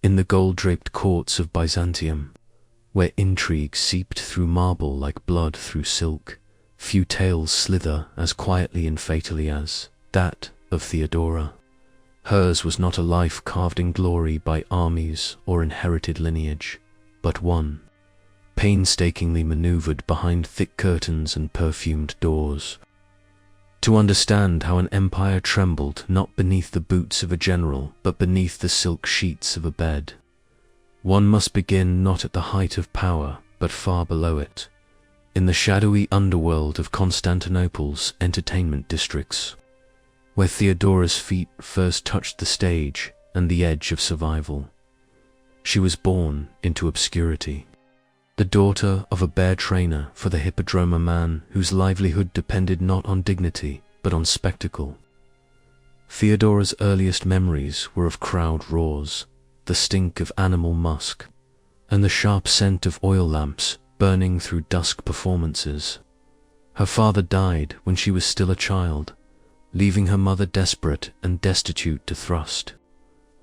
in the gold-draped courts of Byzantium, where intrigue seeped through marble like blood through silk, few tales slither as quietly and fatally as that of Theodora. Hers was not a life carved in glory by armies or inherited lineage, but one painstakingly maneuvered behind thick curtains and perfumed doors. To understand how an empire trembled not beneath the boots of a general, but beneath the silk sheets of a bed, one must begin not at the height of power, but far below it, in the shadowy underworld of Constantinople's entertainment districts, where Theodora's feet first touched the stage and the edge of survival. She was born into obscurity, the daughter of a bear trainer for the hippodromer man whose livelihood depended not on dignity but on spectacle. Theodora's earliest memories were of crowd roars, the stink of animal musk, and the sharp scent of oil lamps burning through dusk performances. Her father died when she was still a child, leaving her mother desperate and destitute to thrust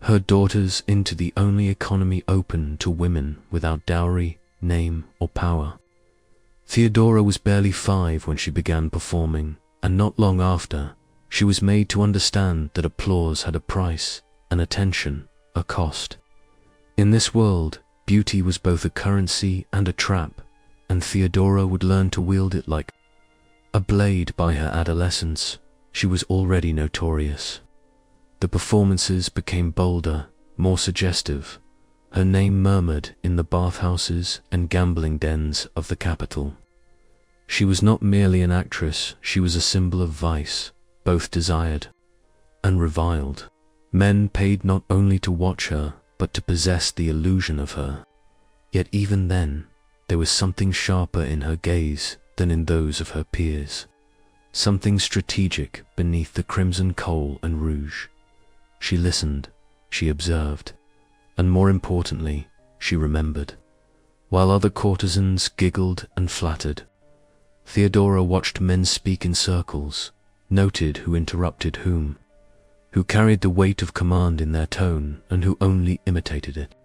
her daughters into the only economy open to women without dowry, name, or power. Theodora was barely 5 when she began performing, and not long after, she was made to understand that applause had a price, and attention a cost. In this world, beauty was both a currency and a trap, and Theodora would learn to wield it like a blade. By her adolescence, she was already notorious. The performances became bolder, more suggestive. Her name murmured in the bathhouses and gambling dens of the capital. She was not merely an actress, she was a symbol of vice, both desired and reviled. Men paid not only to watch her, but to possess the illusion of her. Yet even then, there was something sharper in her gaze than in those of her peers, something strategic beneath the crimson kohl and rouge. She listened, she observed, and more importantly, she remembered. While other courtesans giggled and flattered, Theodora watched men speak in circles, noted who interrupted whom, who carried the weight of command in their tone and who only imitated it.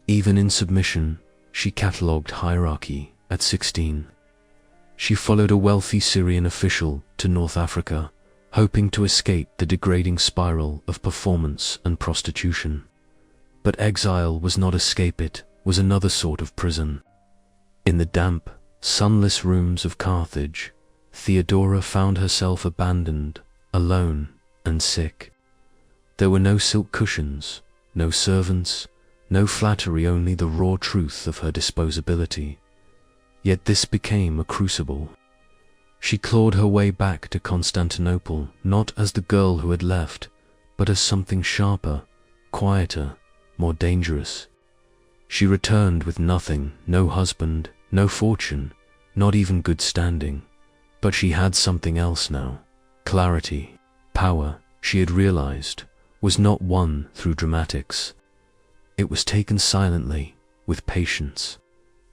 Even in submission, she catalogued hierarchy at 16. She followed a wealthy Syrian official to North Africa, hoping to escape the degrading spiral of performance and prostitution. But exile was not escape, it was another sort of prison. In the damp, sunless rooms of Carthage, Theodora found herself abandoned, alone, and sick. There were no silk cushions, no servants, no flattery, only the raw truth of her disposability. Yet this became a crucible. She clawed her way back to Constantinople, not as the girl who had left, but as something sharper, quieter, more dangerous. She returned with nothing, no husband, no fortune, not even good standing. But she had something else now. Clarity, power, she had realized, was not won through dramatics. It was taken silently, with patience,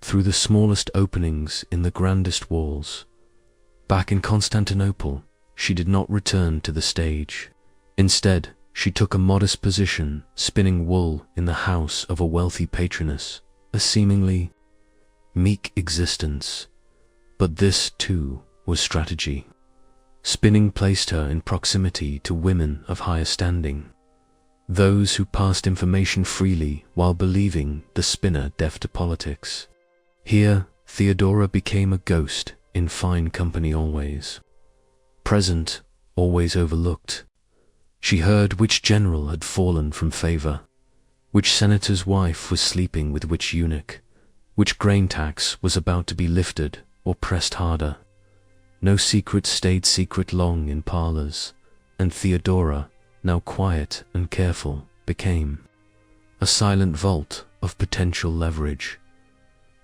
through the smallest openings in the grandest walls. Back in Constantinople, she did not return to the stage. Instead, she took a modest position, spinning wool in the house of a wealthy patroness, a seemingly meek existence. But this, too, was strategy. Spinning placed her in proximity to women of higher standing, those who passed information freely while believing the spinner deaf to politics. Here, Theodora became a ghost in fine company always. Present, always overlooked. She heard which general had fallen from favor, which senator's wife was sleeping with which eunuch, which grain tax was about to be lifted or pressed harder. No secret stayed secret long in parlors, and Theodora, now quiet and careful, became a silent vault of potential leverage.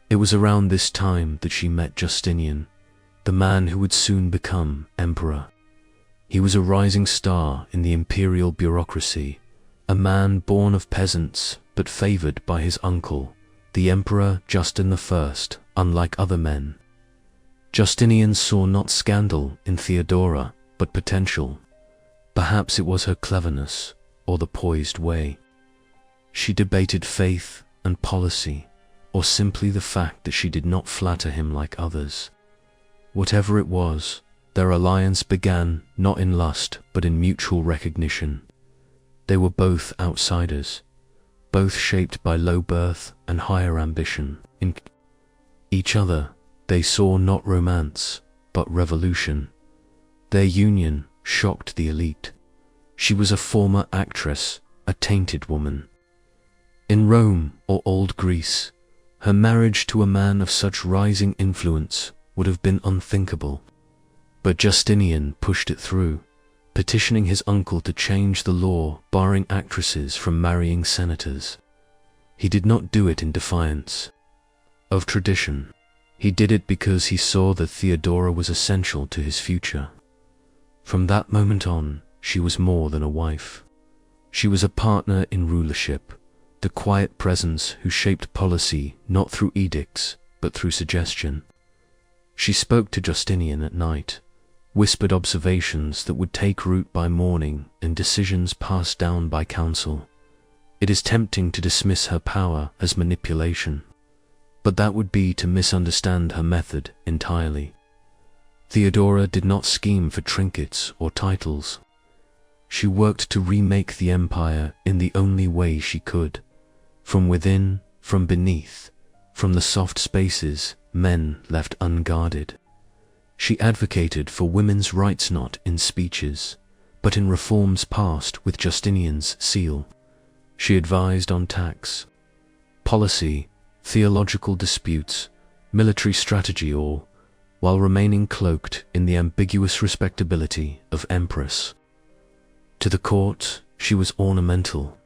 It was around this time that she met Justinian, the man who would soon become emperor. He was a rising star in the imperial bureaucracy, a man born of peasants but favored by his uncle, the Emperor Justin I, unlike other men. Justinian saw not scandal in Theodora, but potential. Perhaps it was her cleverness, or the poised way She debated faith and policy, or simply the fact that she did not flatter him like others. Whatever it was, their alliance began not in lust but in mutual recognition. They were both outsiders, both shaped by low birth and higher ambition. In each other, they saw not romance, but revolution. Their union shocked the elite. She was a former actress, a tainted woman. In Rome or Old Greece, her marriage to a man of such rising influence would have been unthinkable. But Justinian pushed it through, petitioning his uncle to change the law barring actresses from marrying senators. He did not do it in defiance of tradition. He did it because he saw that Theodora was essential to his future. From that moment on, she was more than a wife. She was a partner in rulership, the quiet presence who shaped policy not through edicts, but through suggestion. She spoke to Justinian at night, whispered observations that would take root by morning and decisions passed down by council. It is tempting to dismiss her power as manipulation, but that would be to misunderstand her method entirely. Theodora did not scheme for trinkets or titles. She worked to remake the empire in the only way she could, from within, from beneath, from the soft spaces men left unguarded. She advocated for women's rights not in speeches, but in reforms passed with Justinian's seal. She advised on tax, policy, theological disputes, military strategy, all while remaining cloaked in the ambiguous respectability of empress. To the court, she was ornamental.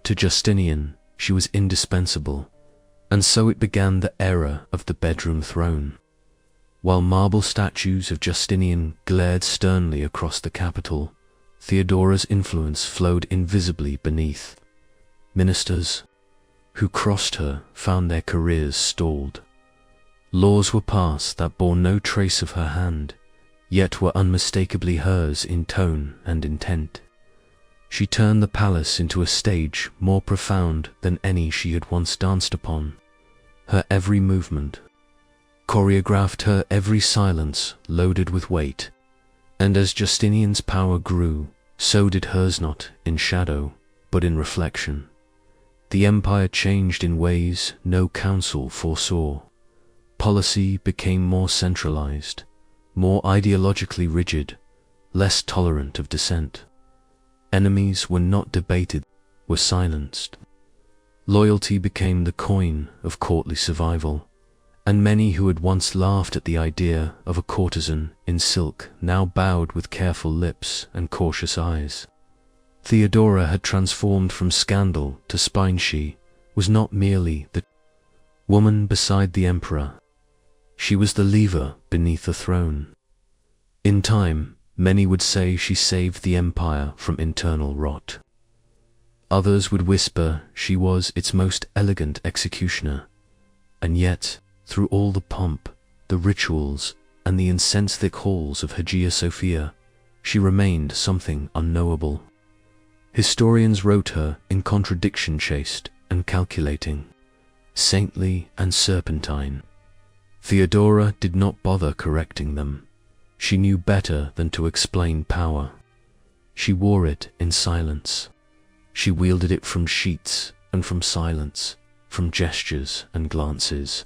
To Justinian, she was indispensable, and so it began the era of the bedroom throne. While marble statues of Justinian glared sternly across the capital, Theodora's influence flowed invisibly beneath. Ministers who crossed her found their careers stalled. Laws were passed that bore no trace of her hand, yet were unmistakably hers in tone and intent. She turned the palace into a stage more profound than any she had once danced upon. Her every movement choreographed, her every silence loaded with weight, and as Justinian's power grew, so did hers, not in shadow, but in reflection. The empire changed in ways no council foresaw. Policy became more centralized, more ideologically rigid, less tolerant of dissent. Enemies were not debated, were silenced. Loyalty became the coin of courtly survival, and many who had once laughed at the idea of a courtesan in silk now bowed with careful lips and cautious eyes. Theodora had transformed from scandal to spine. She was not merely the woman beside the emperor. She was the lever beneath the throne. In time, many would say she saved the empire from internal rot. Others would whisper she was its most elegant executioner. And yet, through all the pomp, the rituals, and the incense-thick halls of Hagia Sophia, she remained something unknowable. Historians wrote her in contradiction, chaste and calculating, saintly and serpentine. Theodora did not bother correcting them. She knew better than to explain power. She wore it in silence. She wielded it from sheets and from silence, from gestures and glances,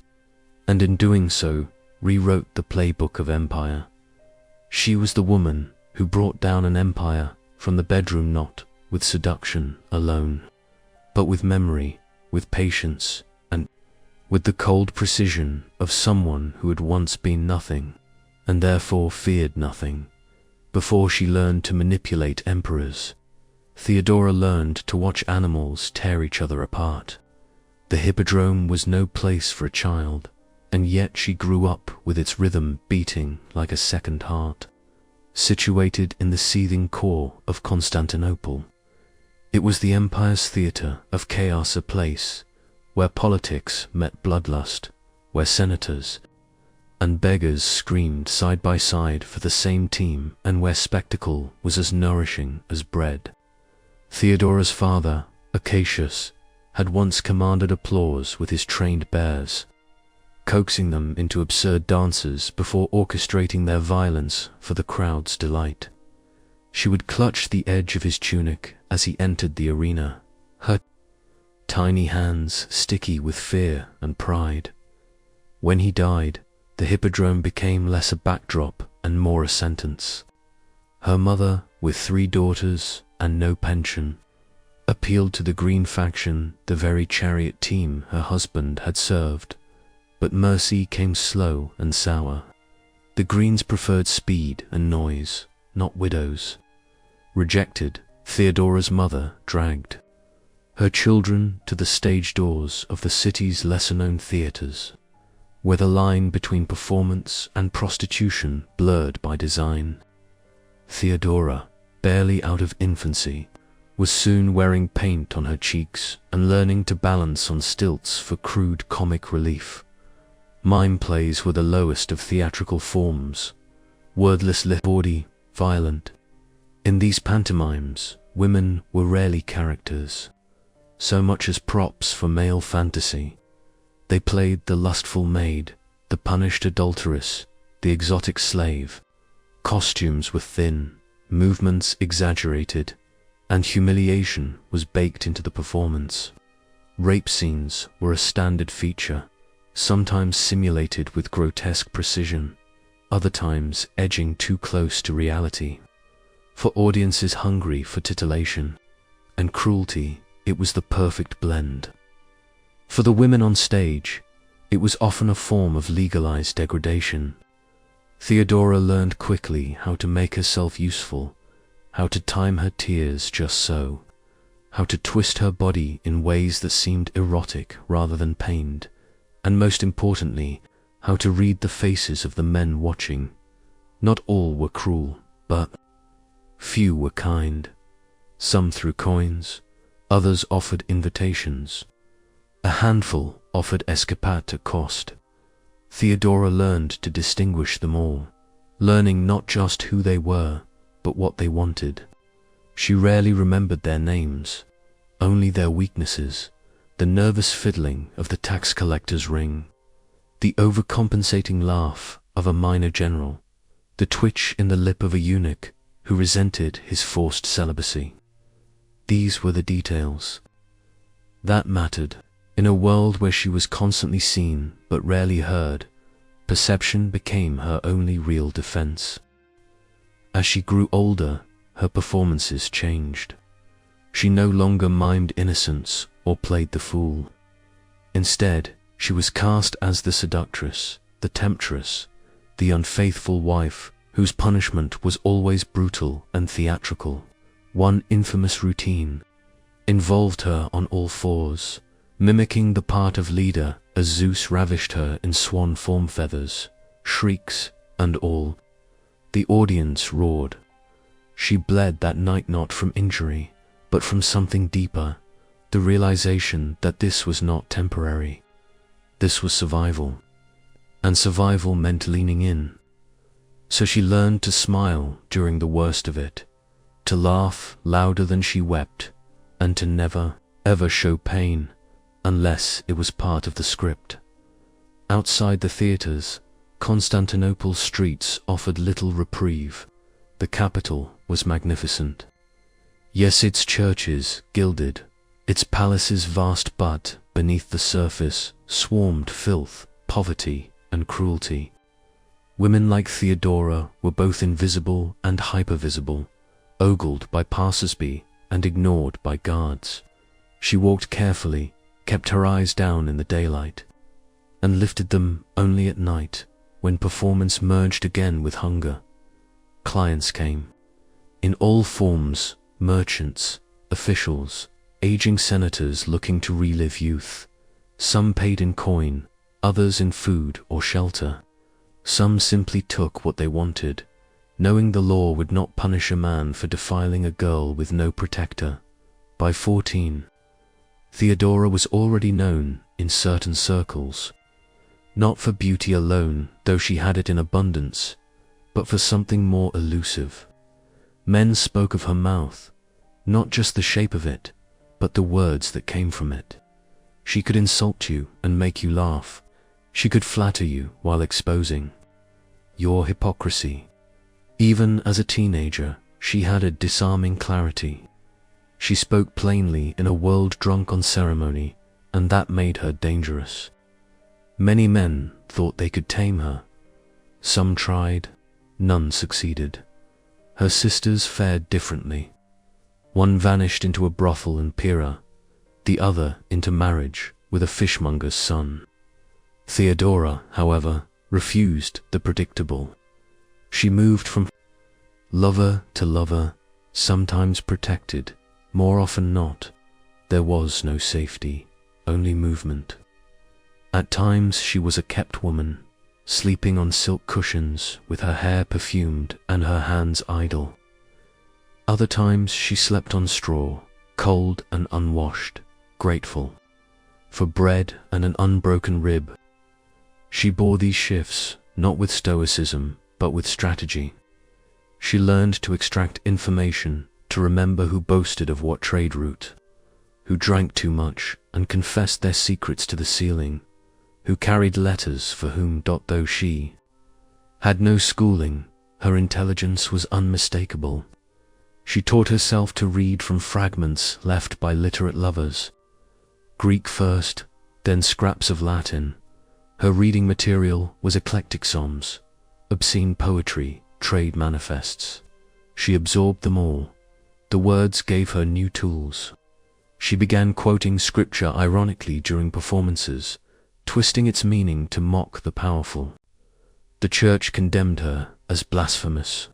and in doing so, rewrote the playbook of empire. She was the woman who brought down an empire from the bedroom, not with seduction alone, but with memory, with patience, and with the cold precision of someone who had once been nothing, and therefore feared nothing. Before she learned to manipulate emperors, Theodora learned to watch animals tear each other apart. The hippodrome was no place for a child, and yet she grew up with its rhythm beating like a second heart. Situated in the seething core of Constantinople, it was the empire's theatre of chaos, a place where politics met bloodlust, where senators and beggars screamed side by side for the same team, and where spectacle was as nourishing as bread. Theodora's father, Acacius, had once commanded applause with his trained bears, coaxing them into absurd dances before orchestrating their violence for the crowd's delight. She would clutch the edge of his tunic as he entered the arena, her tiny hands sticky with fear and pride. When he died, the hippodrome became less a backdrop and more a sentence. Her mother, with 3 daughters and no pension, appealed to the green faction, the very chariot team her husband had served. But mercy came slow and sour. The greens preferred speed and noise, not widows. Rejected, Theodora's mother dragged her children to the stage doors of the city's lesser-known theatres, where the line between performance and prostitution blurred by design. Theodora, barely out of infancy, was soon wearing paint on her cheeks and learning to balance on stilts for crude comic relief. Mime plays were the lowest of theatrical forms, wordless bawdy, violent. In these pantomimes, women were rarely characters, so much as props for male fantasy. They played the lustful maid, the punished adulteress, the exotic slave. Costumes were thin, movements exaggerated, and humiliation was baked into the performance. Rape scenes were a standard feature, sometimes simulated with grotesque precision, other times edging too close to reality. For audiences hungry for titillation and cruelty, it was the perfect blend. For the women on stage, it was often a form of legalized degradation. Theodora learned quickly how to make herself useful, how to time her tears just so, how to twist her body in ways that seemed erotic rather than pained, and most importantly, how to read the faces of the men watching. Not all were cruel, but few were kind. Some threw coins, others offered invitations. A handful offered escapade at cost. Theodora learned to distinguish them all, learning not just who they were, but what they wanted. She rarely remembered their names, only their weaknesses, the nervous fiddling of the tax collector's ring, the overcompensating laugh of a minor general, the twitch in the lip of a eunuch who resented his forced celibacy. These were the details that mattered. In a world where she was constantly seen but rarely heard, perception became her only real defense. As she grew older, her performances changed. She no longer mimed innocence or played the fool. Instead, she was cast as the seductress, the temptress, the unfaithful wife whose punishment was always brutal and theatrical. One infamous routine involved her on all fours, mimicking the part of leader as Zeus ravished her in swan form feathers, shrieks and all. The audience roared. She bled that night not from injury, but from something deeper, the realization that this was not temporary. This was survival, and survival meant leaning in. So she learned to smile during the worst of it, to laugh louder than she wept, and to never, ever show pain, unless it was part of the script. Outside the theatres, Constantinople's streets offered little reprieve. The capital was magnificent. Yes, its churches, gilded, its palaces vast, but beneath the surface swarmed filth, poverty, and cruelty. Women like Theodora were both invisible and hypervisible, ogled by passers-by and ignored by guards. She walked carefully, kept her eyes down in the daylight, and lifted them only at night, when performance merged again with hunger. Clients came, in all forms: merchants, officials, aging senators looking to relive youth. Some paid in coin, others in food or shelter. Some simply took what they wanted, knowing the law would not punish a man for defiling a girl with no protector. By 14, Theodora was already known in certain circles, not for beauty alone, though she had it in abundance, but for something more elusive. Men spoke of her mouth, not just the shape of it, but the words that came from it. She could insult you and make you laugh. She could flatter you while exposing your hypocrisy. Even as a teenager, she had a disarming clarity. She spoke plainly in a world drunk on ceremony, and that made her dangerous. Many men thought they could tame her. Some tried, none succeeded. Her sisters fared differently. One vanished into a brothel in Pera, the other into marriage with a fishmonger's son. Theodora, however, refused the predictable. She moved from lover to lover, sometimes protected, more often not. There was no safety, only movement. At times she was a kept woman, sleeping on silk cushions with her hair perfumed and her hands idle. Other times she slept on straw, cold and unwashed, grateful for bread and an unbroken rib. She bore these shifts not with stoicism, but with strategy. She learned to extract information, to remember who boasted of what trade route, who drank too much and confessed their secrets to the ceiling, who carried letters for whom. Though she had no schooling, her intelligence was unmistakable. She taught herself to read from fragments left by literate lovers, Greek first, then scraps of Latin. Her reading material was eclectic psalms, obscene poetry, trade manifests. She absorbed them all. The words gave her new tools. She began quoting scripture ironically during performances, twisting its meaning to mock the powerful. The church condemned her as blasphemous.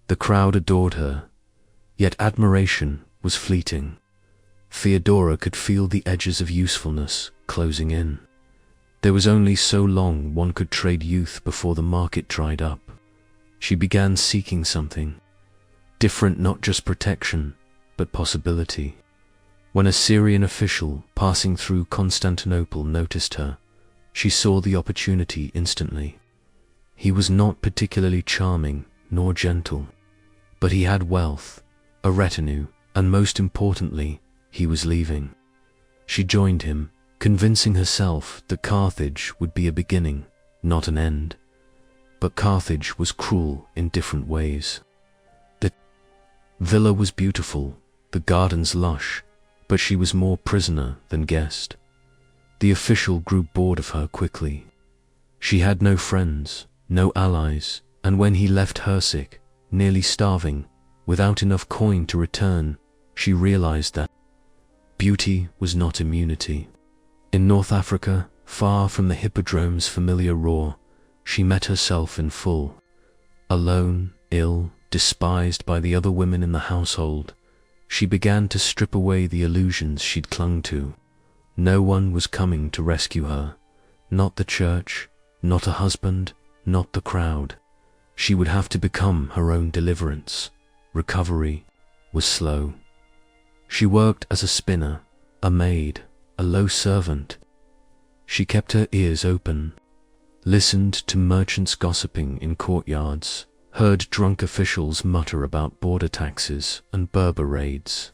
The crowd adored her, yet admiration was fleeting. Theodora could feel the edges of usefulness closing in. There was only so long one could trade youth before the market dried up. She began seeking something different, not just protection, but possibility. When a Syrian official passing through Constantinople noticed her, she saw the opportunity instantly. He was not particularly charming nor gentle, but he had wealth, a retinue, and most importantly, he was leaving. She joined him, convincing herself that Carthage would be a beginning, not an end. But Carthage was cruel in different ways. The villa was beautiful, the gardens lush, but she was more prisoner than guest. The official grew bored of her quickly. She had no friends, no allies, and when he left her sick, nearly starving, without enough coin to return, she realized that beauty was not immunity. In North Africa, far from the hippodrome's familiar roar, she met herself in full. Alone, ill, despised by the other women in the household, she began to strip away the illusions she'd clung to. No one was coming to rescue her. Not the church, not a husband, not the crowd. She would have to become her own deliverance. Recovery was slow. She worked as a spinner, a maid, a low servant. She kept her ears open, listened to merchants gossiping in courtyards, heard drunk officials mutter about border taxes and Berber raids.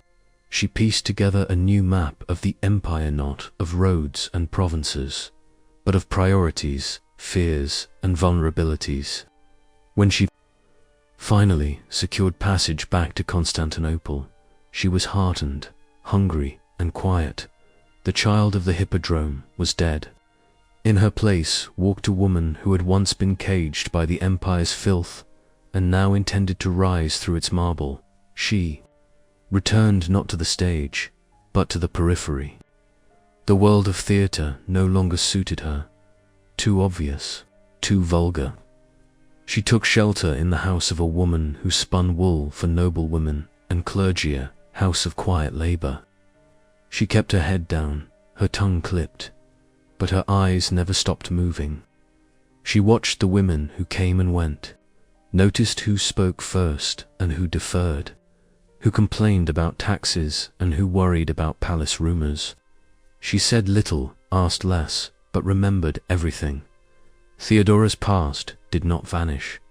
She pieced together a new map of the empire, not of roads and provinces, but of priorities, fears, and vulnerabilities. When she finally secured passage back to Constantinople, she was heartened, hungry, and quiet. The child of the hippodrome was dead. In her place walked a woman who had once been caged by the empire's filth and now intended to rise through its marble. She returned not to the stage, but to the periphery. The world of theatre no longer suited her. Too obvious, too vulgar. She took shelter in the house of a woman who spun wool for noble women, and clergy, house of quiet labor. She kept her head down, her tongue clipped, but her eyes never stopped moving. She watched the women who came and went, noticed who spoke first and who deferred, who complained about taxes and who worried about palace rumors. She said little, asked less, but remembered everything. Theodora's past did not vanish.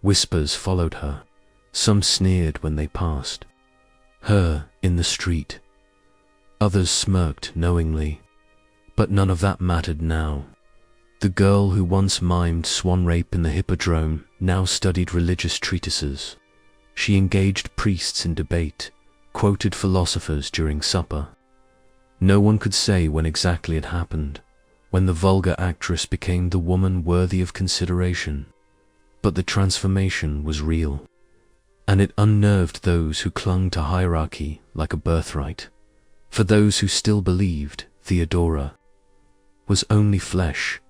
Whispers followed her. Some sneered when they passed her in the street. Others smirked knowingly. But none of that mattered now. The girl who once mimed swan rape in the hippodrome now studied religious treatises. She engaged priests in debate, quoted philosophers during supper. No one could say when exactly it happened, when the vulgar actress became the woman worthy of consideration. But the transformation was real, and it unnerved those who clung to hierarchy like a birthright. For those who still believed Theodora was only flesh,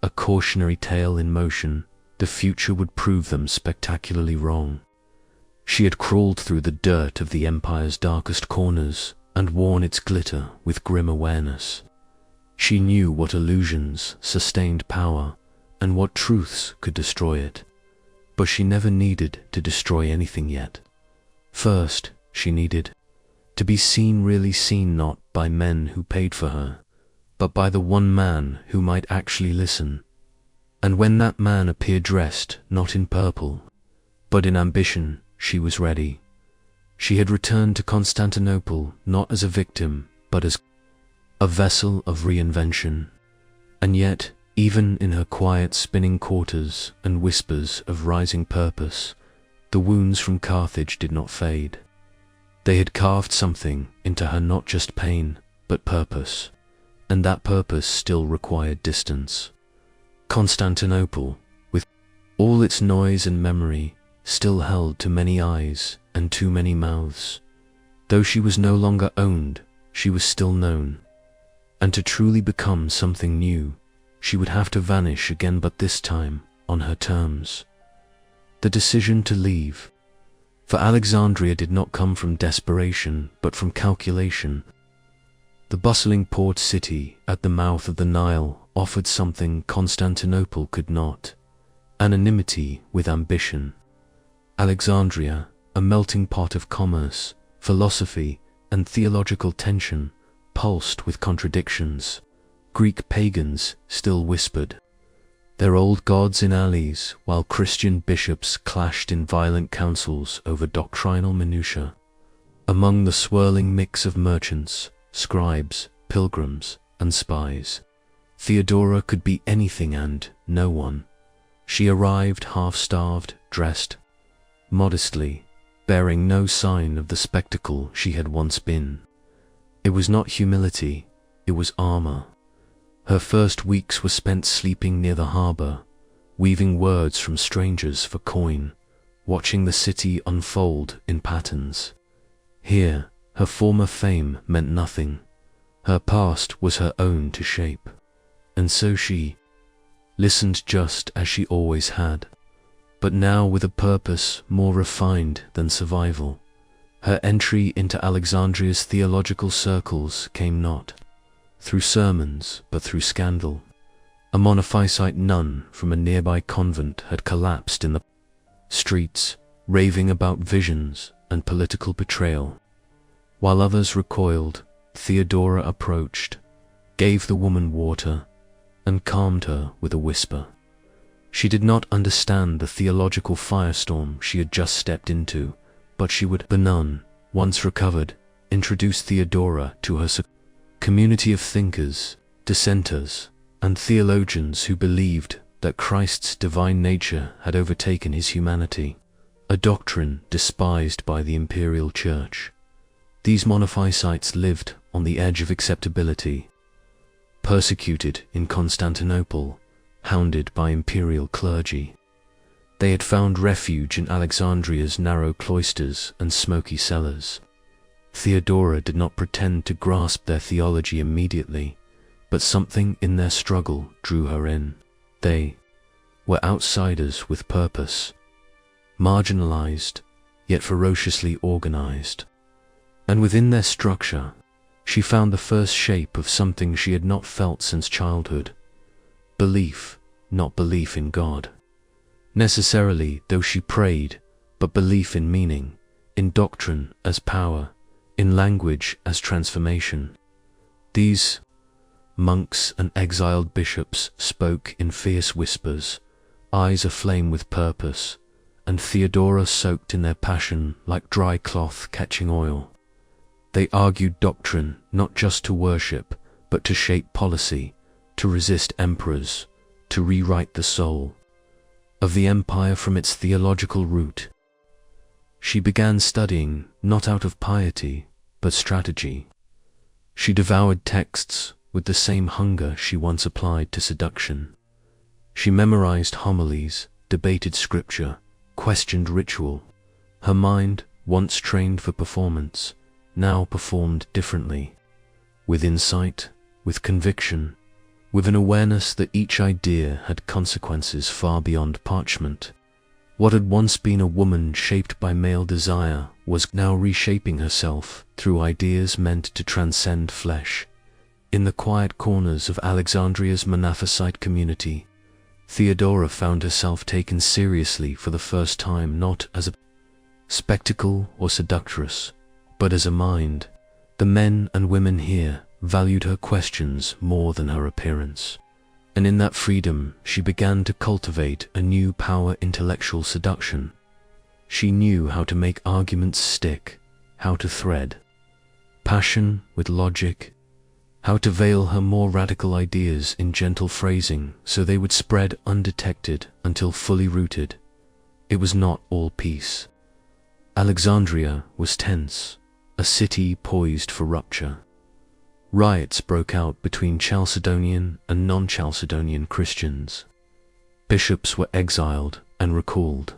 a cautionary tale in motion, the future would prove them spectacularly wrong. She had crawled through the dirt of the Empire's darkest corners and worn its glitter with grim awareness. She knew what illusions sustained power and what truths could destroy it. But she never needed to destroy anything yet. First, she needed to be seen, really seen, not by men who paid for her, but by the one man who might actually listen. And when that man appeared dressed not in purple, but in ambition, she was ready. She had returned to Constantinople not as a victim, but as a vessel of reinvention. And yet, even in her quiet spinning quarters and whispers of rising purpose, the wounds from Carthage did not fade. They had carved something into her, not just pain, but purpose, and that purpose still required distance. Constantinople, with all its noise and memory, still held too many eyes and too many mouths. Though she was no longer owned, she was still known. And to truly become something new, she would have to vanish again, but this time on her terms. The decision to leave for Alexandria did not come from desperation, but from calculation. The bustling port city at the mouth of the Nile offered something Constantinople could not: anonymity with ambition. Alexandria, a melting pot of commerce, philosophy, and theological tension, pulsed with contradictions. Greek pagans still whispered their old gods in alleys, while Christian bishops clashed in violent councils over doctrinal minutiae. Among the swirling mix of merchants, scribes, pilgrims, and spies, Theodora could be anything and no one. She arrived half-starved, dressed modestly, bearing no sign of the spectacle she had once been. It was not humility, it was armor. Her first weeks were spent sleeping near the harbor, weaving words from strangers for coin, watching the city unfold in patterns. Here, her former fame meant nothing. Her past was her own to shape. And so she listened just as she always had, but now with a purpose more refined than survival. Her entry into Alexandria's theological circles came not through sermons, but through scandal. A Monophysite nun from a nearby convent had collapsed in the streets, raving about visions and political betrayal. While others recoiled, Theodora approached, gave the woman water, and calmed her with a whisper. She did not understand the theological firestorm she had just stepped into, but she would. The nun, once recovered, introduced Theodora to her community of thinkers, dissenters, and theologians who believed that Christ's divine nature had overtaken his humanity, a doctrine despised by the imperial church. These Monophysites lived on the edge of acceptability, persecuted in Constantinople, hounded by imperial clergy. They had found refuge in Alexandria's narrow cloisters and smoky cellars. Theodora did not pretend to grasp their theology immediately, but something in their struggle drew her in. They were outsiders with purpose, marginalized, yet ferociously organized. And within their structure, she found the first shape of something she had not felt since childhood: belief, not belief in God necessarily, though she prayed, but belief in meaning, in doctrine as power, in language as transformation. These monks and exiled bishops spoke in fierce whispers, eyes aflame with purpose, and Theodora soaked in their passion like dry cloth catching oil. They argued doctrine not just to worship, but to shape policy, to resist emperors, to rewrite the soul of the empire from its theological root. She began studying not out of piety, but strategy. She devoured texts with the same hunger she once applied to seduction. She memorized homilies, debated scripture, questioned ritual. Her mind, once trained for performance, now performed differently, with insight, with conviction, with an awareness that each idea had consequences far beyond parchment. What had once been a woman shaped by male desire was now reshaping herself through ideas meant to transcend flesh. In the quiet corners of Alexandria's Monaphysite community, Theodora found herself taken seriously for the first time, not as a spectacle or seductress, but as a mind. The men and women here valued her questions more than her appearance. And in that freedom, she began to cultivate a new power: intellectual seduction. She knew how to make arguments stick, how to thread passion with logic, how to veil her more radical ideas in gentle phrasing so they would spread undetected until fully rooted. It was not all peace. Alexandria was tense, a city poised for rupture. Riots broke out between Chalcedonian and non-Chalcedonian Christians. Bishops were exiled and recalled.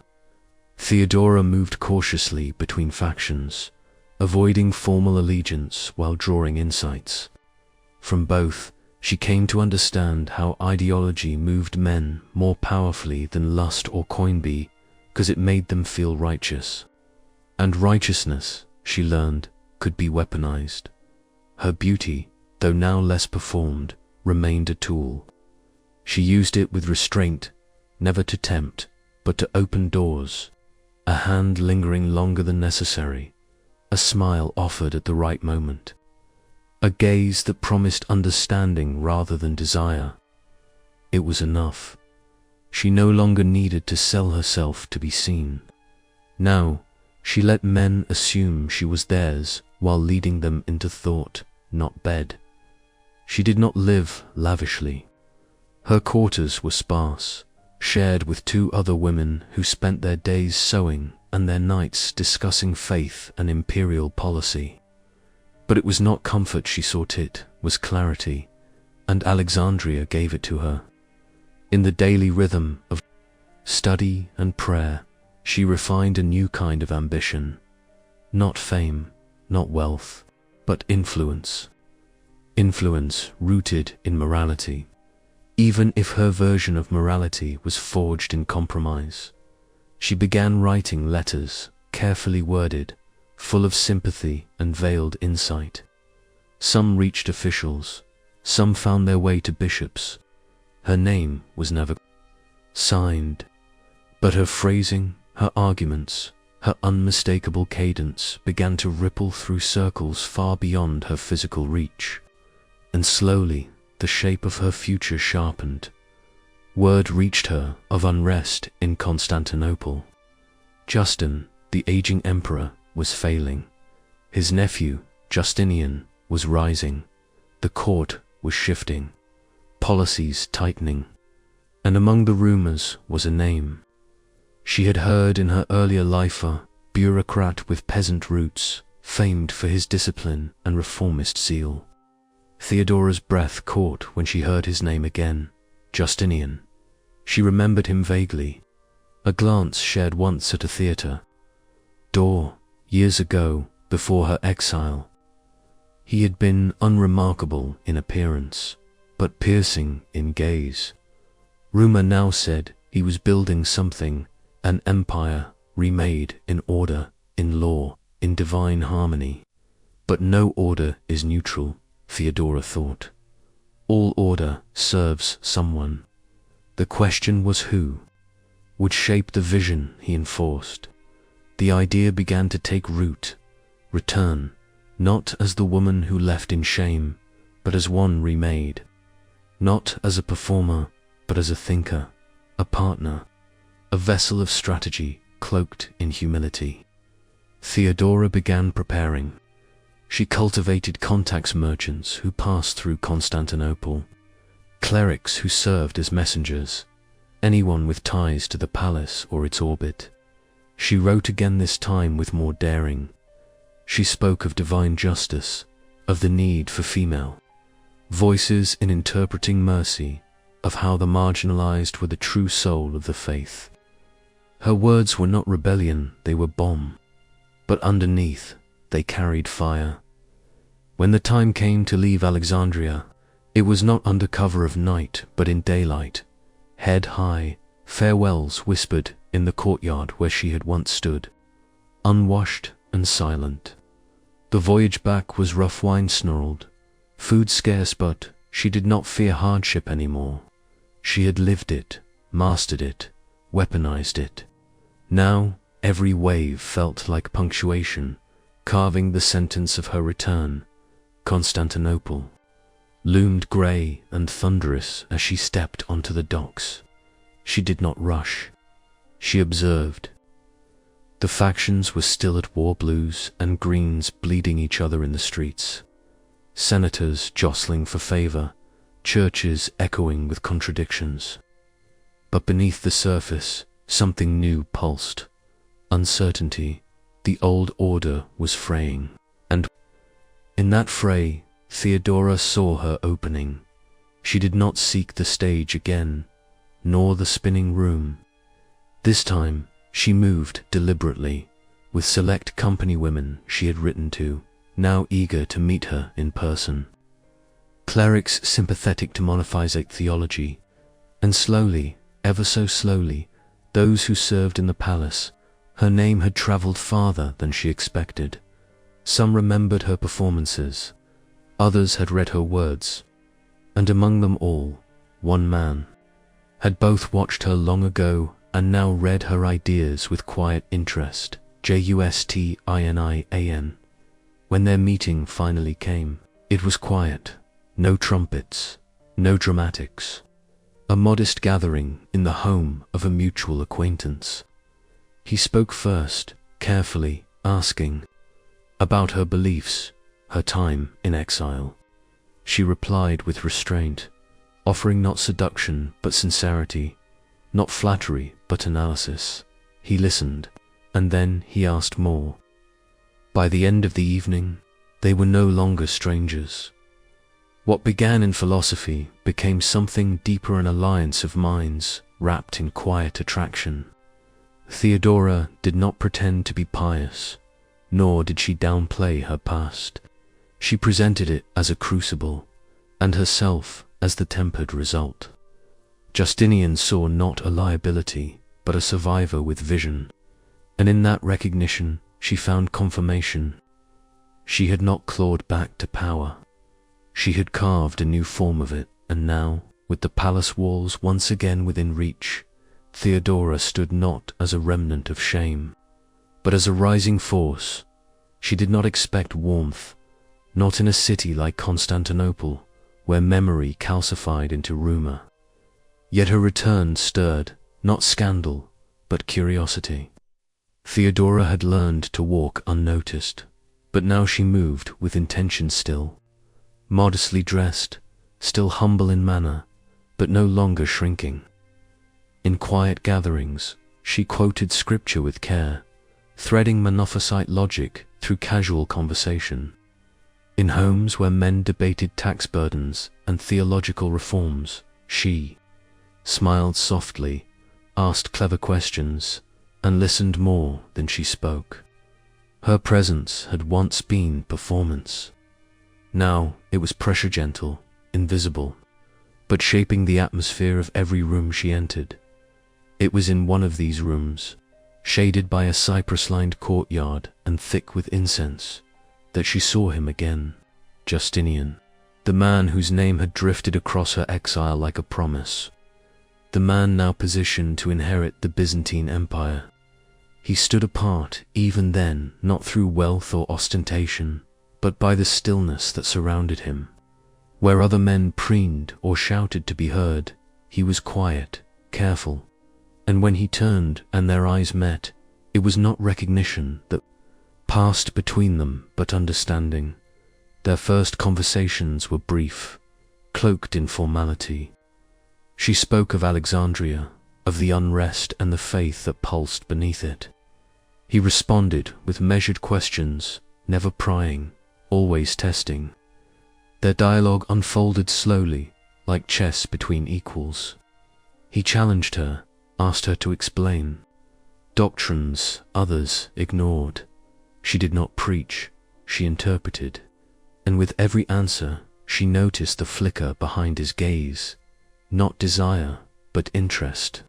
Theodora moved cautiously between factions, avoiding formal allegiance while drawing insights. From both, she came to understand how ideology moved men more powerfully than lust or coinbee, because it made them feel righteous. And righteousness, she learned, could be weaponized. Her beauty, though now less performed, remained a tool. She used it with restraint, never to tempt, but to open doors. A hand lingering longer than necessary, a smile offered at the right moment, a gaze that promised understanding rather than desire. It was enough. She no longer needed to sell herself to be seen. Now, she let men assume she was theirs while leading them into thought, not bed. She did not live lavishly. Her quarters were sparse, shared with 2 other women who spent their days sewing and their nights discussing faith and imperial policy. But it was not comfort she sought, it was clarity, and Alexandria gave it to her. In the daily rhythm of study and prayer, she refined a new kind of ambition. Not fame, not wealth, but influence. Influence rooted in morality, even if her version of morality was forged in compromise. She began writing letters, carefully worded, full of sympathy and veiled insight. Some reached officials, some found their way to bishops. Her name was never signed, but her phrasing, her arguments, her unmistakable cadence began to ripple through circles far beyond her physical reach. And slowly, the shape of her future sharpened. Word reached her of unrest in Constantinople. Justin, the aging emperor, was failing. His nephew, Justinian, was rising. The court was shifting, policies tightening. And among the rumors was a name. She had heard in her earlier life, a bureaucrat with peasant roots, famed for his discipline and reformist zeal. Theodora's breath caught when she heard his name again, Justinian. She remembered him vaguely, a glance shared once at a theatre door, years ago, before her exile. He had been unremarkable in appearance, but piercing in gaze. Rumor now said he was building something, an empire remade in order, in law, in divine harmony. But no order is neutral, Theodora thought. All order serves someone. The question was who would shape the vision he enforced. The idea began to take root, return, not as the woman who left in shame, but as one remade. Not as a performer, but as a thinker, a partner, a vessel of strategy cloaked in humility. Theodora began preparing. She cultivated contacts, merchants who passed through Constantinople, clerics who served as messengers, anyone with ties to the palace or its orbit. She wrote again, this time with more daring. She spoke of divine justice, of the need for female voices in interpreting mercy, of how the marginalized were the true soul of the faith. Her words were not rebellion, they were bomb, but underneath they carried fire. When the time came to leave Alexandria, it was not under cover of night, but in daylight. Head high, farewells whispered in the courtyard where she had once stood, unwashed and silent. The voyage back was rough, wine snarled, food scarce, but she did not fear hardship anymore. She had lived it, mastered it, weaponized it. Now every wave felt like punctuation, carving the sentence of her return. Constantinople loomed grey and thunderous as she stepped onto the docks. She did not rush. She observed. The factions were still at war, blues and greens bleeding each other in the streets. Senators jostling for favor, churches echoing with contradictions. But beneath the surface, something new pulsed. Uncertainty. The old order was fraying. And in that fray, Theodora saw her opening. She did not seek the stage again, nor the spinning room. This time, she moved deliberately, with select company women she had written to, now eager to meet her in person. Clerics sympathetic to monophysite theology, and slowly, ever so slowly, those who served in the palace. Her name had traveled farther than she expected. Some remembered her performances, others had read her words, and among them all, one man had both watched her long ago and now read her ideas with quiet interest. Justinan. When their meeting finally came, it was quiet, no trumpets, no dramatics. A modest gathering in the home of a mutual acquaintance. He spoke first, carefully, asking about her beliefs, her time in exile. She replied with restraint, offering not seduction but sincerity, not flattery but analysis. He listened, and then he asked more. By the end of the evening, they were no longer strangers. What began in philosophy became something deeper, an alliance of minds wrapped in quiet attraction. Theodora did not pretend to be pious, nor did she downplay her past. She presented it as a crucible, and herself as the tempered result. Justinian saw not a liability, but a survivor with vision, and in that recognition she found confirmation. She had not clawed back to power. She had carved a new form of it, and now, with the palace walls once again within reach, Theodora stood not as a remnant of shame, but as a rising force. She did not expect warmth, not in a city like Constantinople, where memory calcified into rumor. Yet her return stirred, not scandal, but curiosity. Theodora had learned to walk unnoticed, but now she moved with intention still, modestly dressed, still humble in manner, but no longer shrinking. In quiet gatherings, she quoted scripture with care, threading Monophysite logic through casual conversation. In homes where men debated tax burdens and theological reforms, she smiled softly, asked clever questions, and listened more than she spoke. Her presence had once been performance. Now it was pressure, gentle, invisible, but shaping the atmosphere of every room she entered. It was in one of these rooms, shaded by a cypress-lined courtyard and thick with incense, that she saw him again, Justinian, the man whose name had drifted across her exile like a promise, the man now positioned to inherit the Byzantine Empire. He stood apart even then, not through wealth or ostentation, but by the stillness that surrounded him. Where other men preened or shouted to be heard, he was quiet, careful. And when he turned and their eyes met, it was not recognition that passed between them but understanding. Their first conversations were brief, cloaked in formality. She spoke of Alexandria, of the unrest and the faith that pulsed beneath it. He responded with measured questions, never prying, always testing. Their dialogue unfolded slowly, like chess between equals. He challenged her, asked her to explain. Doctrines others ignored. She did not preach, she interpreted. And with every answer, she noticed the flicker behind his gaze. Not desire, but interest.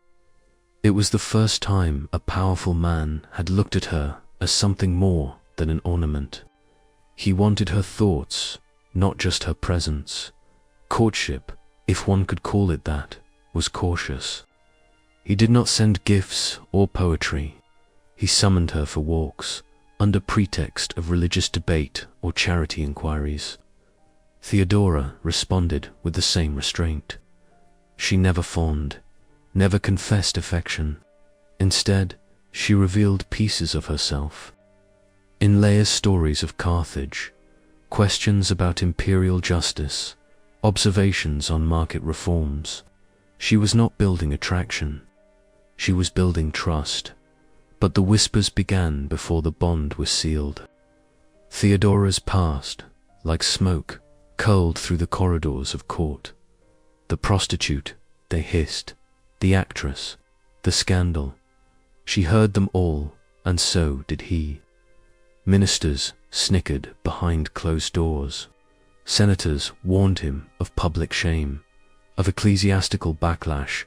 It was the first time a powerful man had looked at her as something more than an ornament. He wanted her thoughts, not just her presence. Courtship, if one could call it that, was cautious. He did not send gifts or poetry. He summoned her for walks, under pretext of religious debate or charity inquiries. Theodora responded with the same restraint. She never fawned, never confessed affection. Instead, she revealed pieces of herself. In Leia's stories of Carthage, questions about imperial justice, observations on market reforms, she was not building attraction. She was building trust. But the whispers began before the bond was sealed. Theodora's past, like smoke, curled through the corridors of court. The prostitute, they hissed, the actress, the scandal. She heard them all, and so did he. Ministers snickered behind closed doors. Senators warned him of public shame, of ecclesiastical backlash.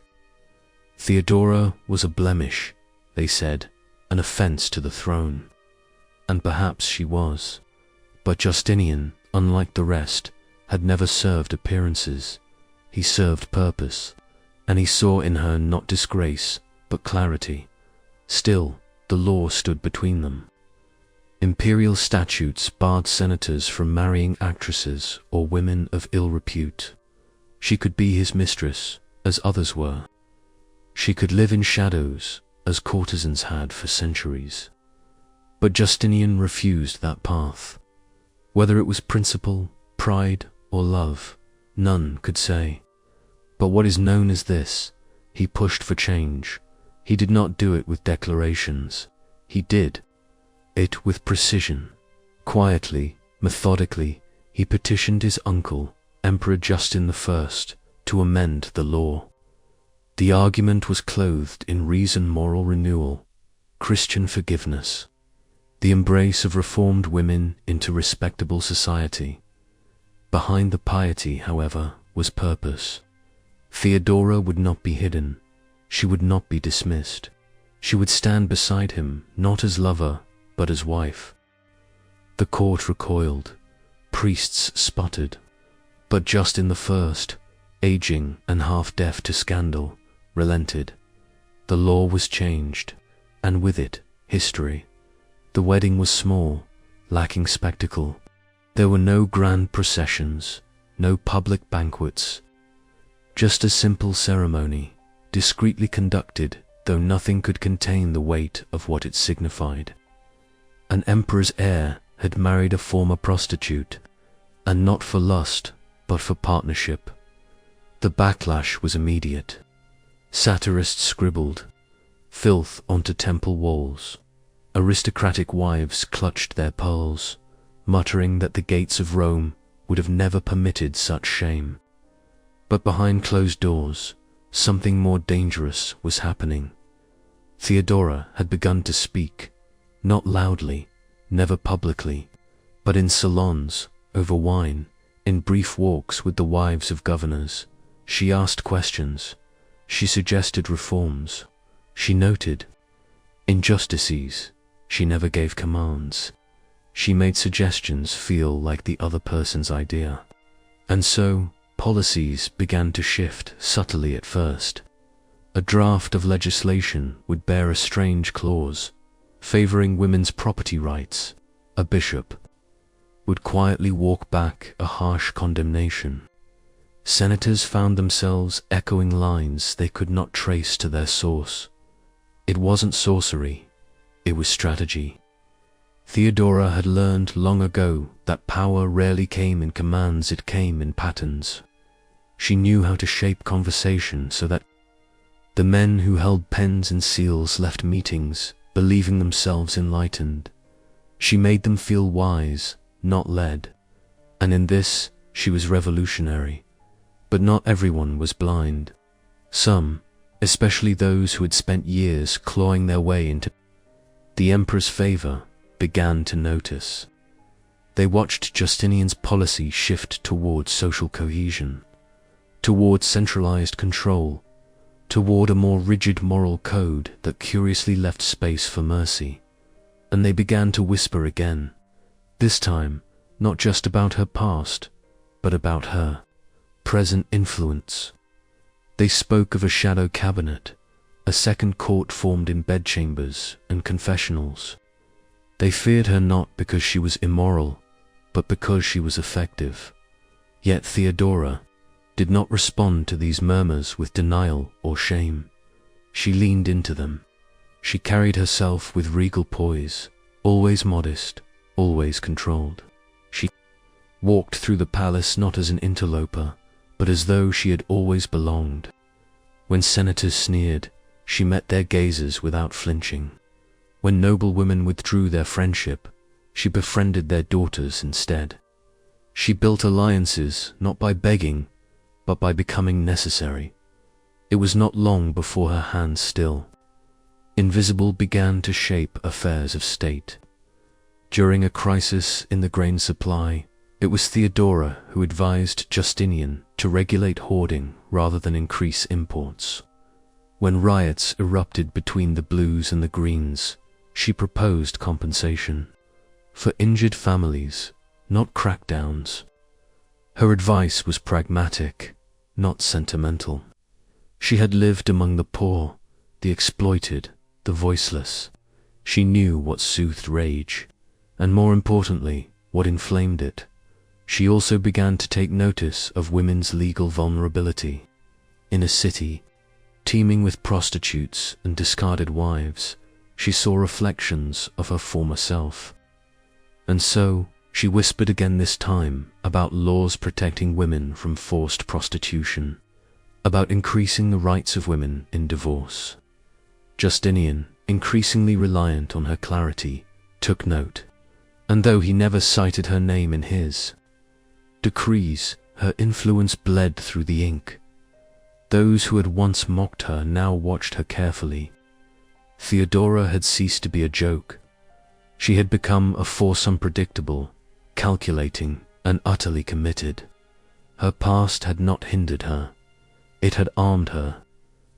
Theodora was a blemish, they said, an offense to the throne. And perhaps she was. But Justinian, unlike the rest, had never served appearances. He served purpose, and he saw in her not disgrace, but clarity. Still, the law stood between them. Imperial statutes barred senators from marrying actresses or women of ill repute. She could be his mistress, as others were. She could live in shadows, as courtesans had for centuries. But Justinian refused that path. Whether it was principle, pride, or love, none could say. But what is known as this, he pushed for change. He did not do it with declarations. He did it with precision. Quietly, methodically, he petitioned his uncle, Emperor Justin I, to amend the law. The argument was clothed in reason, moral renewal, Christian forgiveness, the embrace of reformed women into respectable society. Behind the piety, however, was purpose. Theodora would not be hidden. She would not be dismissed. She would stand beside him, not as lover, but as wife. The court recoiled. Priests sputtered. But Justin I, aging and half deaf to scandal, relented. The law was changed, and with it, history. The wedding was small, lacking spectacle. There were no grand processions, no public banquets. Just a simple ceremony, discreetly conducted, though nothing could contain the weight of what it signified. An emperor's heir had married a former prostitute, and not for lust, but for partnership. The backlash was immediate. Satirists scribbled filth onto temple walls. Aristocratic wives clutched their pearls, muttering that the gates of Rome would have never permitted such shame. But behind closed doors, something more dangerous was happening. Theodora had begun to speak, not loudly, never publicly, but in salons, over wine, in brief walks with the wives of governors. She asked questions. She suggested reforms. She noted injustices. She never gave commands. She made suggestions feel like the other person's idea. And so, policies began to shift subtly at first. A draft of legislation would bear a strange clause, favoring women's property rights. A bishop would quietly walk back a harsh condemnation. Senators found themselves echoing lines they could not trace to their source. It wasn't sorcery, it was strategy. Theodora had learned long ago that power rarely came in commands, it came in patterns. She knew how to shape conversation so that the men who held pens and seals left meetings believing themselves enlightened. She made them feel wise, not led. And in this, she was revolutionary. But not everyone was blind. Some, especially those who had spent years clawing their way into the emperor's favor, began to notice. They watched Justinian's policy shift toward social cohesion, toward centralized control, toward a more rigid moral code that curiously left space for mercy. And they began to whisper again, this time not just about her past, but about her present influence. They spoke of a shadow cabinet, a second court formed in bedchambers and confessionals. They feared her not because she was immoral, but because she was effective. Yet Theodora did not respond to these murmurs with denial or shame. She leaned into them. She carried herself with regal poise, always modest, always controlled. She walked through the palace not as an interloper, but as though she had always belonged. When senators sneered, she met their gazes without flinching. When noble women withdrew their friendship, she befriended their daughters instead. She built alliances not by begging, but by becoming necessary. It was not long before her hands still, invisible, began to shape affairs of state. During a crisis in the grain supply, it was Theodora who advised Justinian to regulate hoarding rather than increase imports. When riots erupted between the blues and the greens, she proposed compensation for injured families, not crackdowns. Her advice was pragmatic, not sentimental. She had lived among the poor, the exploited, the voiceless. She knew what soothed rage, and more importantly, what inflamed it. She also began to take notice of women's legal vulnerability. In a city teeming with prostitutes and discarded wives, she saw reflections of her former self. And so, she whispered again, this time about laws protecting women from forced prostitution, about increasing the rights of women in divorce. Justinian, increasingly reliant on her clarity, took note, and though he never cited her name in his decrees, her influence bled through the ink. Those who had once mocked her now watched her carefully. Theodora had ceased to be a joke. She had become a force unpredictable, calculating, and utterly committed. Her past had not hindered her. It had armed her,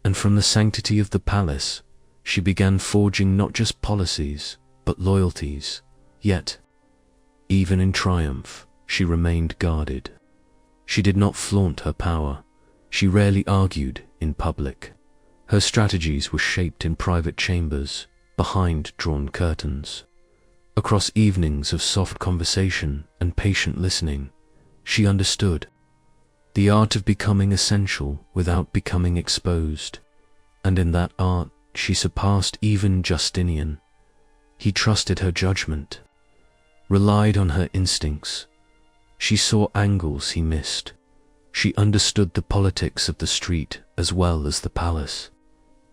and from the sanctity of the palace, she began forging not just policies, but loyalties. Yet, even in triumph, she remained guarded. She did not flaunt her power. She rarely argued in public. Her strategies were shaped in private chambers, behind drawn curtains. Across evenings of soft conversation and patient listening, she understood the art of becoming essential without becoming exposed. And in that art, she surpassed even Justinian. He trusted her judgment, relied on her instincts. She saw angles he missed. She understood the politics of the street as well as the palace.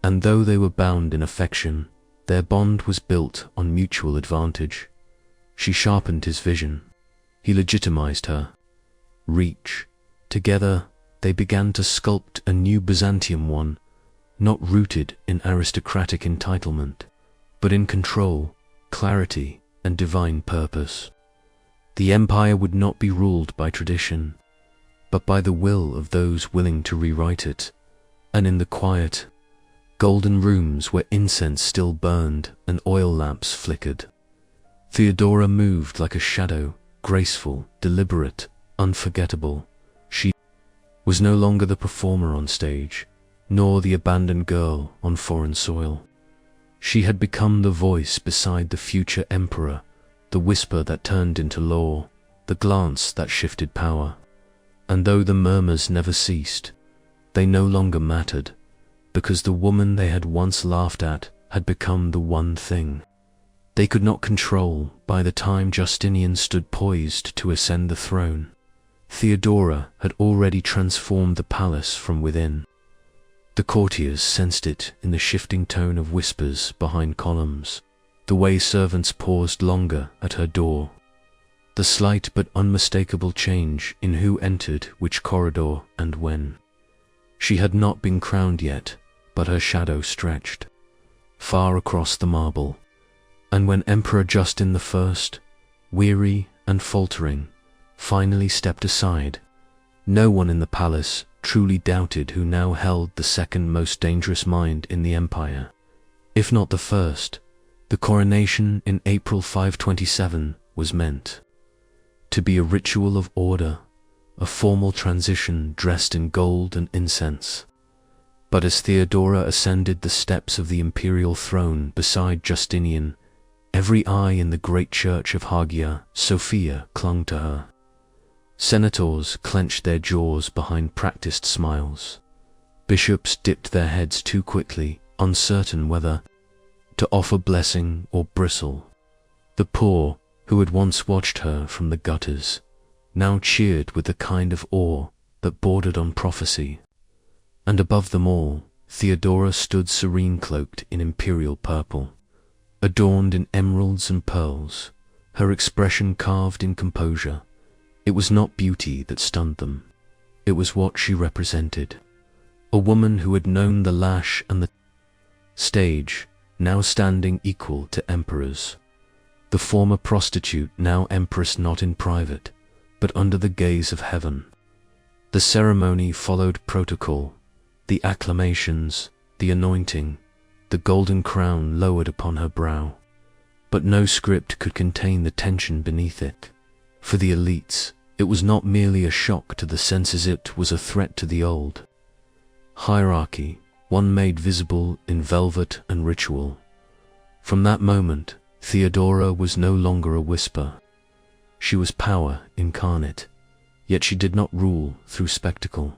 And though they were bound in affection, their bond was built on mutual advantage. She sharpened his vision. He legitimized her reach. Together, they began to sculpt a new Byzantium, one not rooted in aristocratic entitlement, but in control, clarity, and divine purpose. The empire would not be ruled by tradition, but by the will of those willing to rewrite it. And in the quiet, golden rooms where incense still burned and oil lamps flickered, Theodora moved like a shadow, graceful, deliberate, unforgettable. She was no longer the performer on stage, nor the abandoned girl on foreign soil. She had become the voice beside the future emperor, the whisper that turned into law, the glance that shifted power. And though the murmurs never ceased, they no longer mattered, because the woman they had once laughed at had become the one thing they could not control by the time Justinian stood poised to ascend the throne. Theodora had already transformed the palace from within. The courtiers sensed it in the shifting tone of whispers behind columns, the way servants paused longer at her door, the slight but unmistakable change in who entered which corridor and when. She had not been crowned yet, but her shadow stretched far across the marble, and when Emperor Justin I, weary and faltering, finally stepped aside, no one in the palace truly doubted who now held the second most dangerous mind in the empire. If not the first, the coronation in April 527 was meant to be a ritual of order, a formal transition dressed in gold and incense. But as Theodora ascended the steps of the imperial throne beside Justinian, every eye in the great church of Hagia Sophia clung to her. Senators clenched their jaws behind practiced smiles. Bishops dipped their heads too quickly, uncertain whether to offer blessing or bristle. The poor, who had once watched her from the gutters, now cheered with the kind of awe that bordered on prophecy. And above them all, Theodora stood serene, cloaked in imperial purple, adorned in emeralds and pearls, her expression carved in composure. It was not beauty that stunned them. It was what she represented. A woman who had known the lash and the stage, now standing equal to emperors. The former prostitute, now empress, not in private, but under the gaze of heaven. The ceremony followed protocol, the acclamations, the anointing, the golden crown lowered upon her brow. But no script could contain the tension beneath it. For the elites, it was not merely a shock to the senses, it was a threat to the old hierarchy, one made visible in velvet and ritual. From that moment, Theodora was no longer a whisper. She was power incarnate, yet she did not rule through spectacle.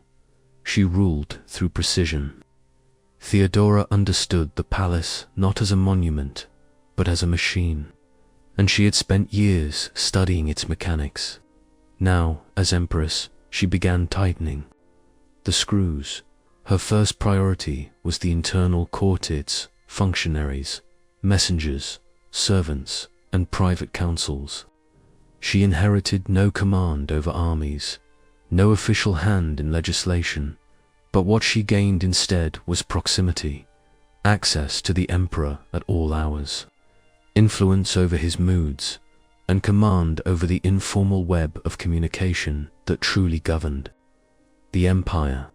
She ruled through precision. Theodora understood the palace not as a monument, but as a machine, and she had spent years studying its mechanics. Now, as empress, she began tightening the screws. Her first priority was the internal courtiers, functionaries, messengers, servants, and private councils. She inherited no command over armies, no official hand in legislation, but what she gained instead was proximity, access to the emperor at all hours, influence over his moods, and command over the informal web of communication that truly governed the empire.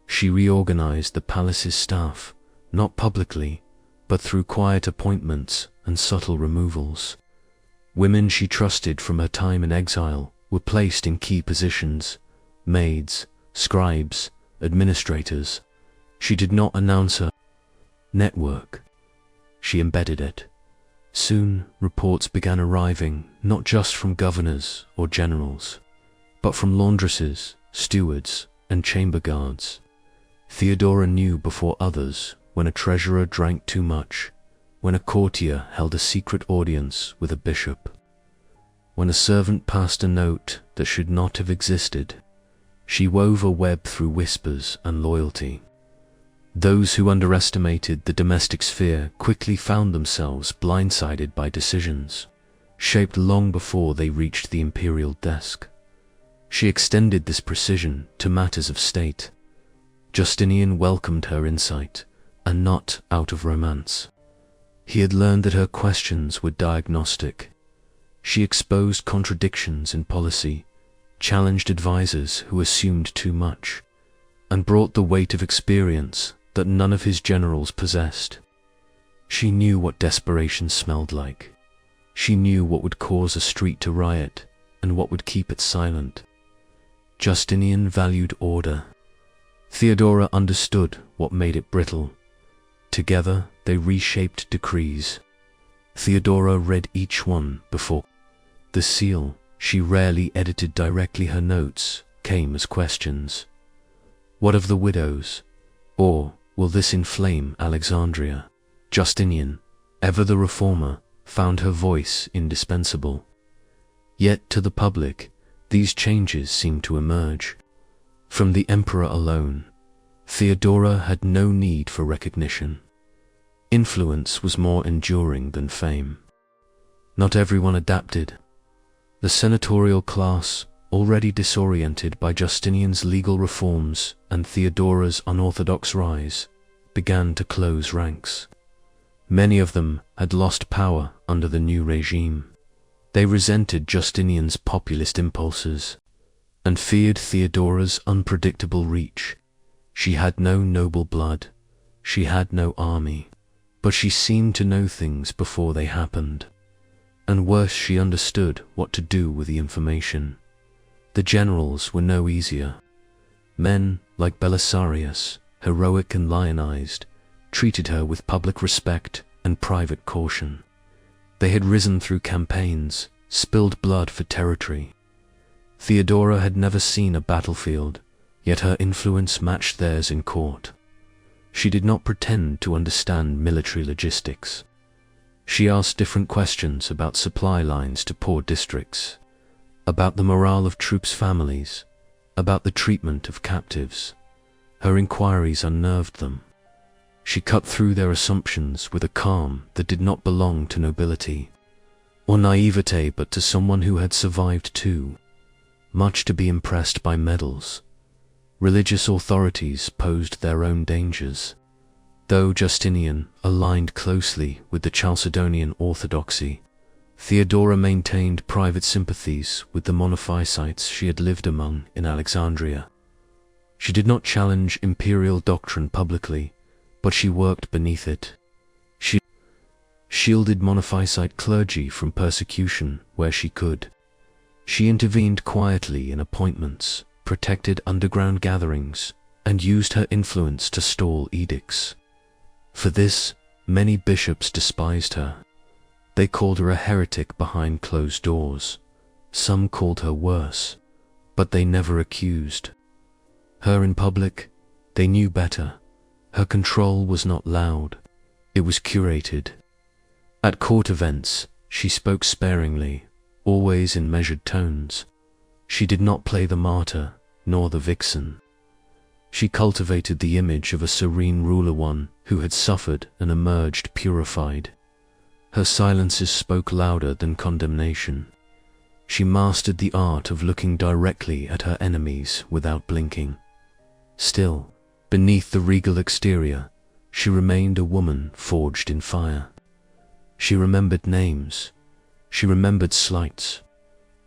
She reorganized the palace's staff, not publicly, but through quiet appointments and subtle removals. Women she trusted from her time in exile were placed in key positions: maids, scribes, administrators. She did not announce her network. She embedded it. Soon, reports began arriving, not just from governors or generals, but from laundresses, stewards, and chamber guards. Theodora knew before others when a treasurer drank too much, when a courtier held a secret audience with a bishop, when a servant passed a note that should not have existed. She wove a web through whispers and loyalty. Those who underestimated the domestic sphere quickly found themselves blindsided by decisions shaped long before they reached the imperial desk. She extended this precision to matters of state. Justinian welcomed her insight, and not out of romance. He had learned that her questions were diagnostic. She exposed contradictions in policy, challenged advisors who assumed too much, and brought the weight of experience that none of his generals possessed. She knew what desperation smelled like. She knew what would cause a street to riot and what would keep it silent. Justinian valued order. Theodora understood what made it brittle. Together they reshaped decrees. Theodora read each one before the seal. She rarely edited directly. Her notes came as questions. What of the widows? Or will this inflame Alexandria? Justinian, ever the reformer, found her voice indispensable. Yet to the public, these changes seemed to emerge. From the emperor alone, Theodora had no need for recognition. Influence was more enduring than fame. Not everyone adapted. The senatorial class, already disoriented by Justinian's legal reforms and Theodora's unorthodox rise, began to close ranks. Many of them had lost power under the new regime. They resented Justinian's populist impulses and feared Theodora's unpredictable reach. She had no noble blood, she had no army, but she seemed to know things before they happened. And worse, she understood what to do with the information. The generals were no easier. Men like Belisarius, heroic and lionized, treated her with public respect and private caution. They had risen through campaigns, spilled blood for territory. Theodora had never seen a battlefield, yet her influence matched theirs in court. She did not pretend to understand military logistics. She asked different questions about supply lines to poor districts, about the morale of troops' families, about the treatment of captives. Her inquiries unnerved them. She cut through their assumptions with a calm that did not belong to nobility or naivete, but to someone who had survived too much to be impressed by medals. Religious authorities posed their own dangers. Though Justinian aligned closely with the Chalcedonian orthodoxy, Theodora maintained private sympathies with the monophysites she had lived among in Alexandria. She did not challenge imperial doctrine publicly, but she worked beneath it. She shielded monophysite clergy from persecution where she could. She intervened quietly in appointments, protected underground gatherings, and used her influence to stall edicts. For this, many bishops despised her. They called her a heretic behind closed doors. Some called her worse, but they never accused her in public. They knew better. Her control was not loud, it was curated. At court events, she spoke sparingly, always in measured tones. She did not play the martyr, nor the vixen. She cultivated the image of a serene ruler, one who had suffered and emerged purified. Her silences spoke louder than condemnation. She mastered the art of looking directly at her enemies without blinking. Still, beneath the regal exterior, she remained a woman forged in fire. She remembered names, she remembered slights,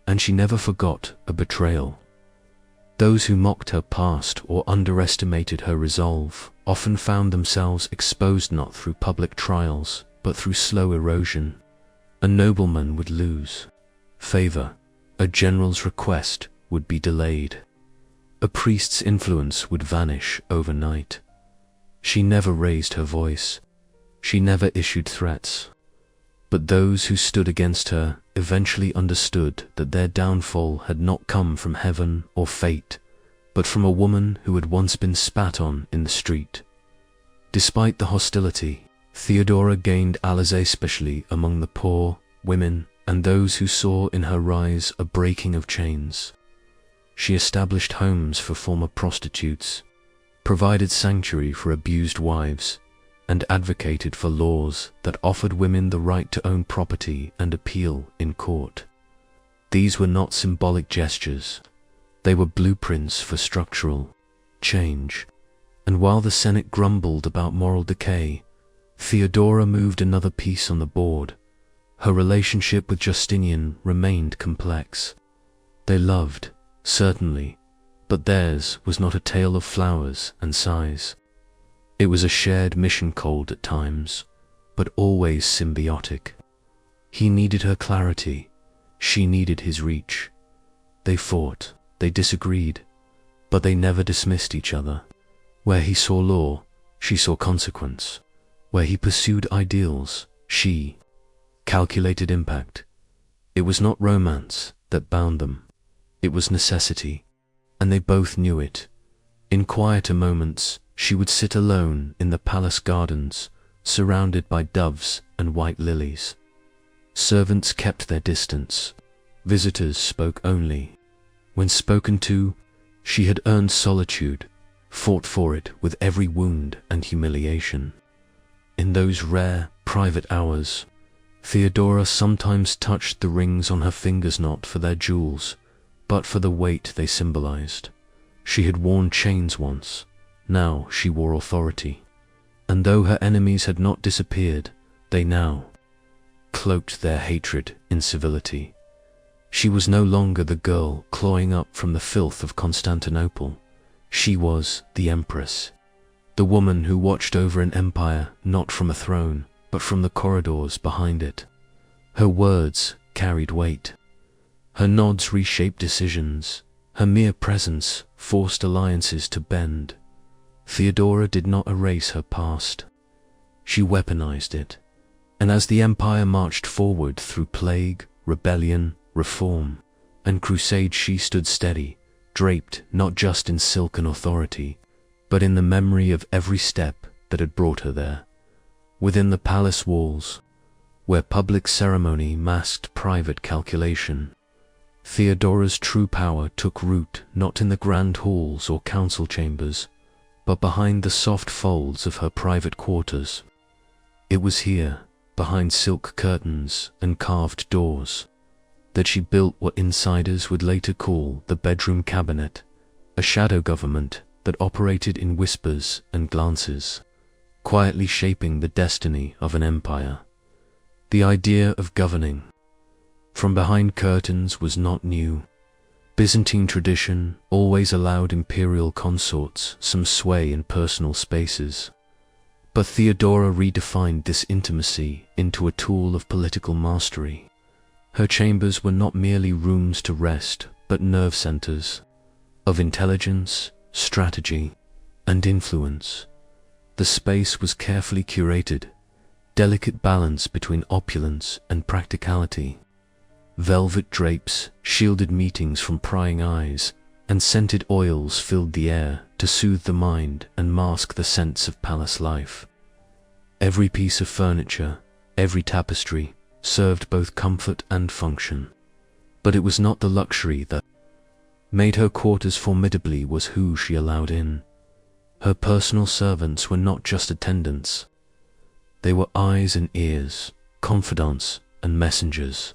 and she never forgot a betrayal. Those who mocked her past or underestimated her resolve often found themselves exposed not through public trials, but through slow erosion. A nobleman would lose favor, a general's request would be delayed, a priest's influence would vanish overnight. She never raised her voice, she never issued threats. But those who stood against her eventually understood that their downfall had not come from heaven or fate, but from a woman who had once been spat on in the street. Despite the hostility, Theodora gained allies, especially among the poor, women, and those who saw in her rise a breaking of chains. She established homes for former prostitutes, provided sanctuary for abused wives, and advocated for laws that offered women the right to own property and appeal in court. These were not symbolic gestures, they were blueprints for structural change. And while the Senate grumbled about moral decay, Theodora moved another piece on the board. Her relationship with Justinian remained complex. They loved, certainly, but theirs was not a tale of flowers and sighs. It was a shared mission, cold at times, but always symbiotic. He needed her clarity, she needed his reach. They fought, they disagreed, but they never dismissed each other. Where he saw law, she saw consequence. Where he pursued ideals, she calculated impact. It was not romance that bound them, it was necessity, and they both knew it. In quieter moments, she would sit alone in the palace gardens, surrounded by doves and white lilies. Servants kept their distance. Visitors spoke only. When spoken to, she had earned solitude, fought for it with every wound and humiliation. In those rare, private hours, Theodora sometimes touched the rings on her fingers not for their jewels, but for the weight they symbolized. She had worn chains once, now she wore authority. And though her enemies had not disappeared, they now cloaked their hatred in civility. She was no longer the girl clawing up from the filth of Constantinople. She was the empress, the woman who watched over an empire not from a throne, but from the corridors behind it. Her words carried weight. Her nods reshaped decisions. Her mere presence forced alliances to bend. Theodora did not erase her past. She weaponized it. And as the empire marched forward through plague, rebellion, reform, and crusade, she stood steady, draped not just in silk and authority, but in the memory of every step that had brought her there. Within the palace walls, where public ceremony masked private calculation, Theodora's true power took root not in the grand halls or council chambers, but behind the soft folds of her private quarters. It was here, behind silk curtains and carved doors, that she built what insiders would later call the bedroom cabinet, a shadow government that operated in whispers and glances, quietly shaping the destiny of an empire. The idea of governing from behind curtains was not new. Byzantine tradition always allowed imperial consorts some sway in personal spaces. But Theodora redefined this intimacy into a tool of political mastery. Her chambers were not merely rooms to rest, but nerve centers of intelligence, strategy, and influence. The space was carefully curated, delicate balance between opulence and practicality. Velvet drapes shielded meetings from prying eyes, and scented oils filled the air to soothe the mind and mask the scents of palace life. Every piece of furniture, every tapestry, served both comfort and function. But it was not the luxury that made her quarters formidably, was who she allowed in. Her personal servants were not just attendants. They were eyes and ears, confidants and messengers,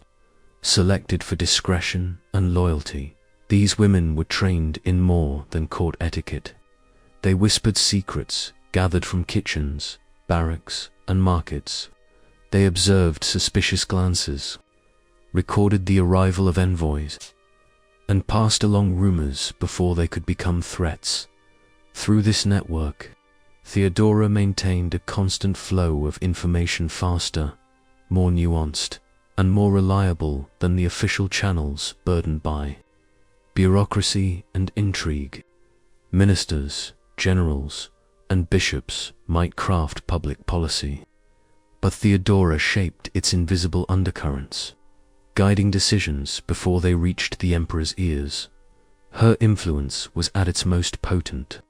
selected for discretion and loyalty. These women were trained in more than court etiquette. They whispered secrets gathered from kitchens, barracks, and markets. They observed suspicious glances, recorded the arrival of envoys, and passed along rumors before they could become threats. Through this network, Theodora maintained a constant flow of information, faster, more nuanced, and more reliable than the official channels burdened by bureaucracy and intrigue. Ministers, generals, and bishops might craft public policy, but Theodora shaped its invisible undercurrents, guiding decisions before they reached the emperor's ears. Her influence was at its most potent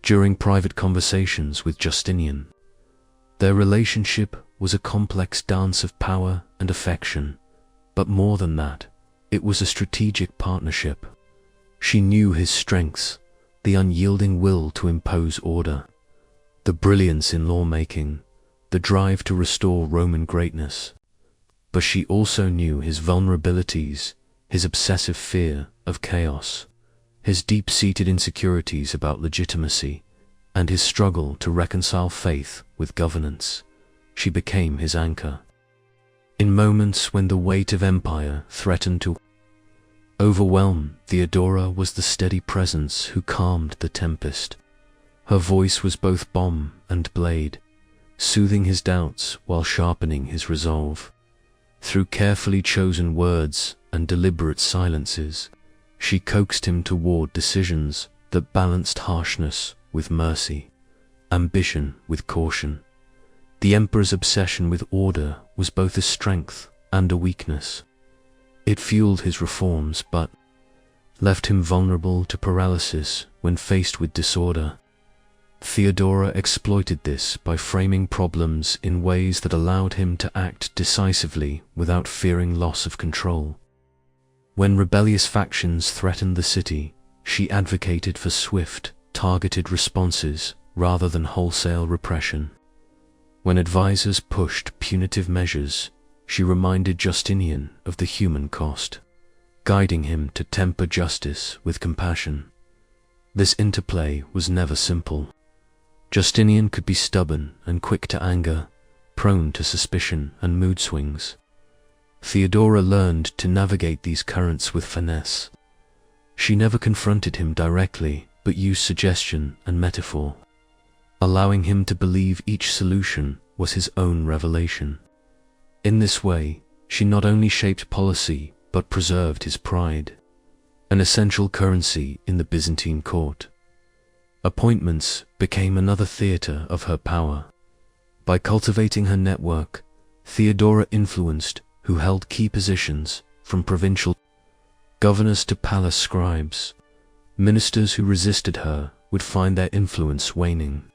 during private conversations with Justinian. Their relationship was a complex dance of power and affection, but more than that, it was a strategic partnership. She knew his strengths, the unyielding will to impose order, the brilliance in lawmaking, the drive to restore Roman greatness. But she also knew his vulnerabilities, his obsessive fear of chaos, his deep-seated insecurities about legitimacy, and his struggle to reconcile faith with governance. She became his anchor. In moments when the weight of empire threatened to overwhelm, Theodora was the steady presence who calmed the tempest. Her voice was both bomb and blade, soothing his doubts while sharpening his resolve. Through carefully chosen words and deliberate silences, she coaxed him toward decisions that balanced harshness with mercy, ambition with caution. The emperor's obsession with order was both a strength and a weakness. It fueled his reforms, but left him vulnerable to paralysis when faced with disorder. Theodora exploited this by framing problems in ways that allowed him to act decisively without fearing loss of control. When rebellious factions threatened the city, she advocated for swift, targeted responses rather than wholesale repression. When advisors pushed punitive measures, she reminded Justinian of the human cost, guiding him to temper justice with compassion. This interplay was never simple. Justinian could be stubborn and quick to anger, prone to suspicion and mood swings. Theodora learned to navigate these currents with finesse. She never confronted him directly, but used suggestion and metaphor, allowing him to believe each solution was his own revelation. In this way, she not only shaped policy, but preserved his pride, an essential currency in the Byzantine court. Appointments became another theater of her power. By cultivating her network, Theodora influenced who held key positions, from provincial governors to palace scribes. Ministers who resisted her would find their influence waning.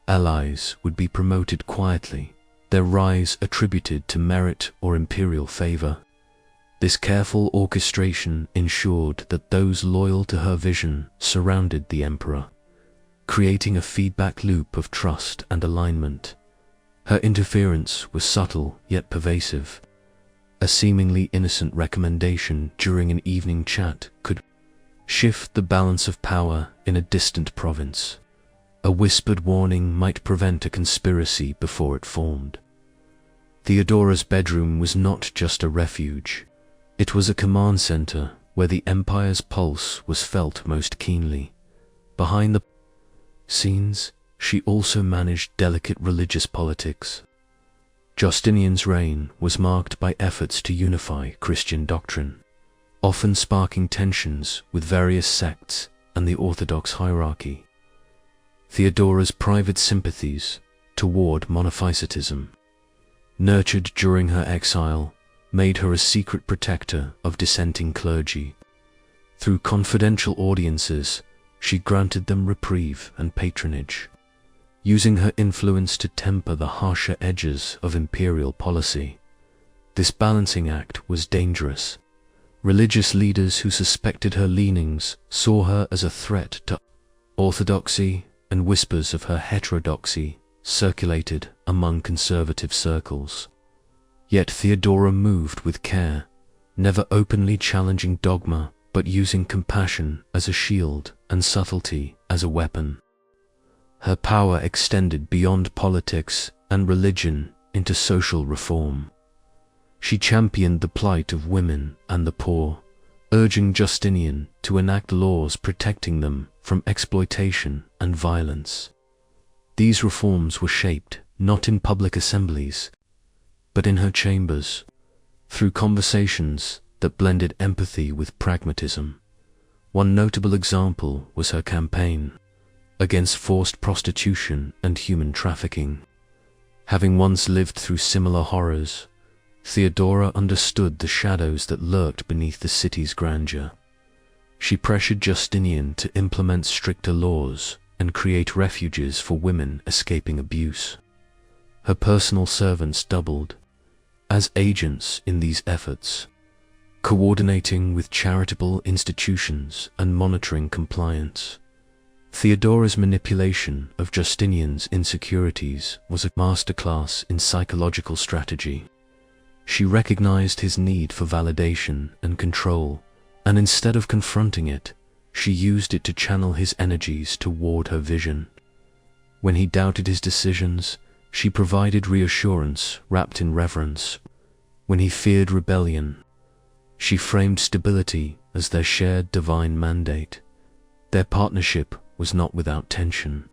Allies would be promoted quietly, their rise attributed to merit or imperial favor. This careful orchestration ensured that those loyal to her vision surrounded the emperor, creating a feedback loop of trust and alignment. Her interference was subtle yet pervasive. A seemingly innocent recommendation during an evening chat could shift the balance of power in a distant province. A whispered warning might prevent a conspiracy before it formed. Theodora's bedroom was not just a refuge. It was a command center where the empire's pulse was felt most keenly. Behind the scenes, she also managed delicate religious politics. Justinian's reign was marked by efforts to unify Christian doctrine, often sparking tensions with various sects and the Orthodox hierarchy. Theodora's private sympathies toward monophysitism, nurtured during her exile, made her a secret protector of dissenting clergy. Through confidential audiences, she granted them reprieve and patronage, using her influence to temper the harsher edges of imperial policy. This balancing act was dangerous. Religious leaders who suspected her leanings saw her as a threat to orthodoxy, and whispers of her heterodoxy circulated among conservative circles. Yet Theodora moved with care, never openly challenging dogma, but using compassion as a shield and subtlety as a weapon. Her power extended beyond politics and religion into social reform. She championed the plight of women and the poor, urging Justinian to enact laws protecting them from exploitation and violence. These reforms were shaped not in public assemblies, but in her chambers, through conversations that blended empathy with pragmatism. One notable example was her campaign against forced prostitution and human trafficking. Having once lived through similar horrors, Theodora understood the shadows that lurked beneath the city's grandeur. She pressured Justinian to implement stricter laws and create refuges for women escaping abuse. Her personal servants doubled as agents in these efforts, coordinating with charitable institutions and monitoring compliance. Theodora's manipulation of Justinian's insecurities was a masterclass in psychological strategy. She recognized his need for validation and control, and instead of confronting it, she used it to channel his energies toward her vision. When he doubted his decisions, she provided reassurance wrapped in reverence. When he feared rebellion, she framed stability as their shared divine mandate. Their partnership was not without tension.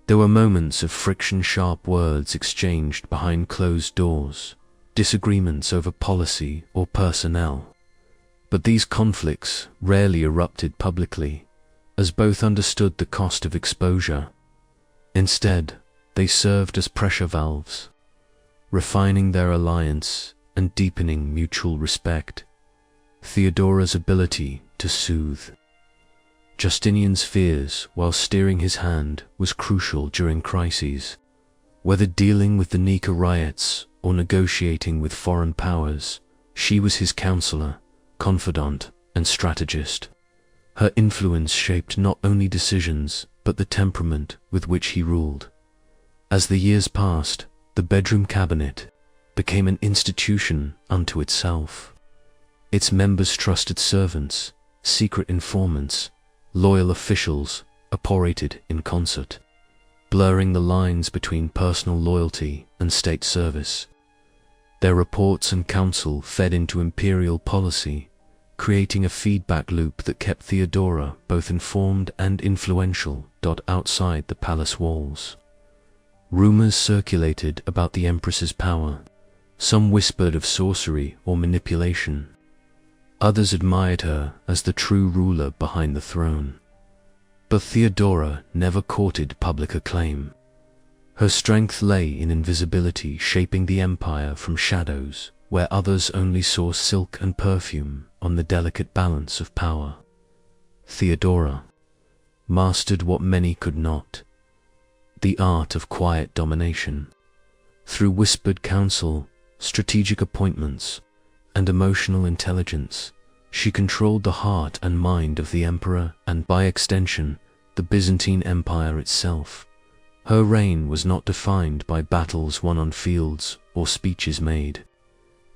There were moments of friction-sharp words exchanged behind closed doors, disagreements over policy or personnel. But these conflicts rarely erupted publicly, as both understood the cost of exposure. Instead, they served as pressure valves, refining their alliance and deepening mutual respect. Theodora's ability to soothe Justinian's fears while steering his hand was crucial during crises. Whether dealing with the Nika riots or negotiating with foreign powers, she was his counselor, confidant, and strategist. Her influence shaped not only decisions, but the temperament with which he ruled. As the years passed, the bedroom cabinet became an institution unto itself. Its members trusted servants, secret informants, loyal officials operated in concert, blurring the lines between personal loyalty and state service. Their reports and counsel fed into imperial policy, creating a feedback loop that kept Theodora both informed and influential outside the palace walls. Rumors circulated about the empress's power. Some whispered of sorcery or manipulation. Others admired her as the true ruler behind the throne. But Theodora never courted public acclaim. Her strength lay in invisibility, shaping the empire from shadows, where others only saw silk and perfume on the delicate balance of power. Theodora mastered what many could not: the art of quiet domination. Through whispered counsel, strategic appointments, and emotional intelligence, she controlled the heart and mind of the emperor and, by extension, the Byzantine Empire itself. Her reign was not defined by battles won on fields or speeches made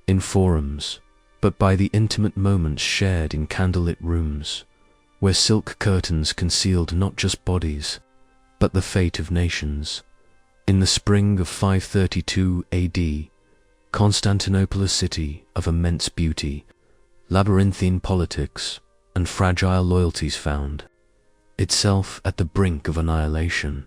in forums, but by the intimate moments shared in candlelit rooms, where silk curtains concealed not just bodies, but the fate of nations. In the spring of 532 AD, Constantinople, a city of immense beauty, labyrinthine politics, and fragile loyalties, found itself at the brink of annihilation.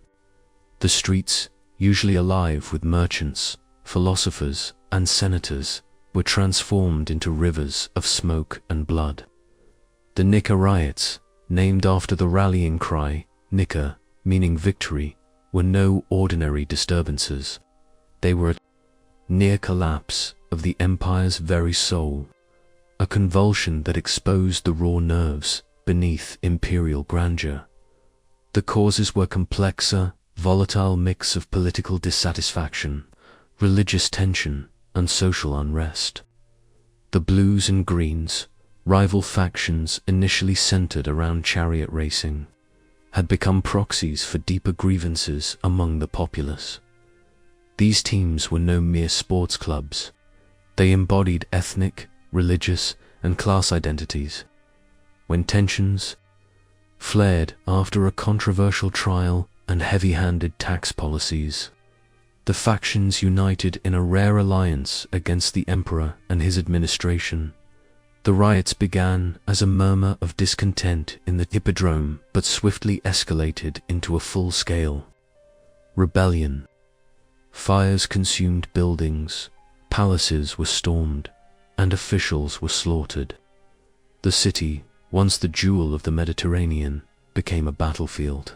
The streets, usually alive with merchants, philosophers, and senators, were transformed into rivers of smoke and blood. The Nika riots, named after the rallying cry, Nika, meaning victory, were no ordinary disturbances. They were a near collapse of the empire's very soul, a convulsion that exposed the raw nerves beneath imperial grandeur. The causes were complexer, volatile mix of political dissatisfaction, religious tension, and social unrest. The blues and greens, rival factions initially centered around chariot racing, had become proxies for deeper grievances among the populace. These teams were no mere sports clubs. They embodied ethnic, religious, and class identities. When tensions flared after a controversial trial and heavy-handed tax policies, the factions united in a rare alliance against the emperor and his administration. The riots began as a murmur of discontent in the hippodrome, but swiftly escalated into a full-scale rebellion. Fires consumed buildings, palaces were stormed, and officials were slaughtered. The city, once the jewel of the Mediterranean, became a battlefield.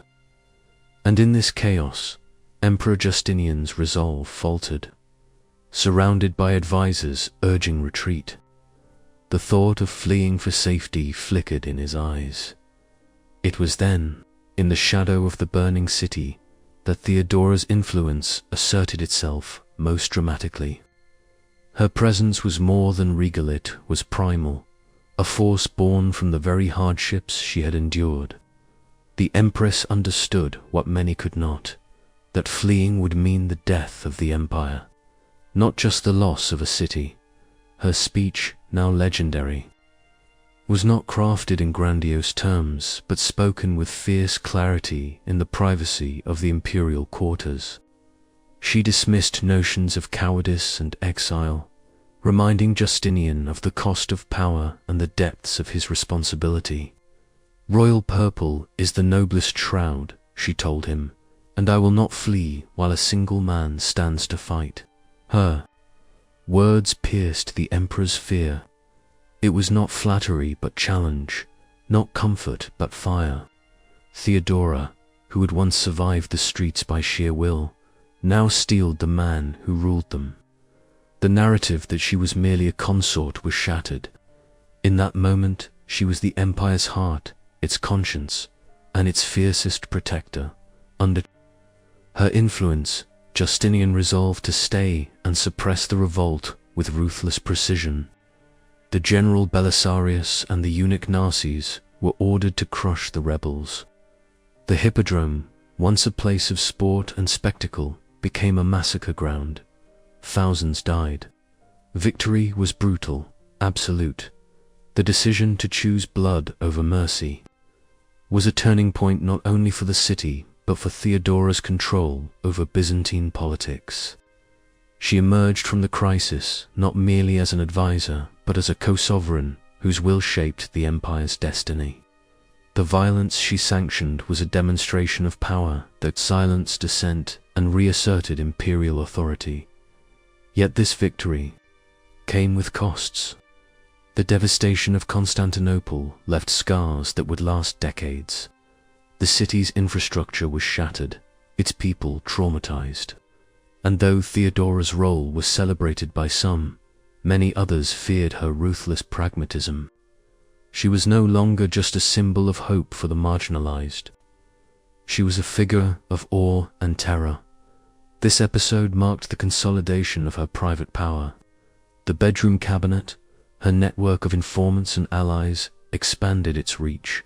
And in this chaos, Emperor Justinian's resolve faltered. Surrounded by advisors urging retreat, the thought of fleeing for safety flickered in his eyes. It was then, in the shadow of the burning city, that Theodora's influence asserted itself most dramatically. Her presence was more than regal, it was primal, a force born from the very hardships she had endured. The empress understood what many could not, that fleeing would mean the death of the empire, not just the loss of a city. Her speech, now legendary, was not crafted in grandiose terms, but spoken with fierce clarity in the privacy of the imperial quarters. She dismissed notions of cowardice and exile, reminding Justinian of the cost of power and the depths of his responsibility. "Royal purple is the noblest shroud," she told him, "and I will not flee while a single man stands to fight." Her words pierced the emperor's fear. It was not flattery but challenge, not comfort but fire. Theodora, who had once survived the streets by sheer will, now steeled the man who ruled them. The narrative that she was merely a consort was shattered. In that moment, she was the empire's heart, its conscience, and its fiercest protector. Under her influence, Justinian resolved to stay and suppress the revolt with ruthless precision. The general Belisarius and the eunuch Narses were ordered to crush the rebels. The hippodrome, once a place of sport and spectacle, became a massacre ground. Thousands died. Victory was brutal, absolute. The decision to choose blood over mercy was a turning point not only for the city, but for Theodora's control over Byzantine politics. She emerged from the crisis not merely as an advisor, but as a co-sovereign whose will shaped the empire's destiny. The violence she sanctioned was a demonstration of power that silenced dissent and reasserted imperial authority. Yet this victory came with costs. The devastation of Constantinople left scars that would last decades. The city's infrastructure was shattered, its people traumatized. And though Theodora's role was celebrated by some, many others feared her ruthless pragmatism. She was no longer just a symbol of hope for the marginalized. She was a figure of awe and terror. This episode marked the consolidation of her private power. The bedroom cabinet, her network of informants and allies, expanded its reach.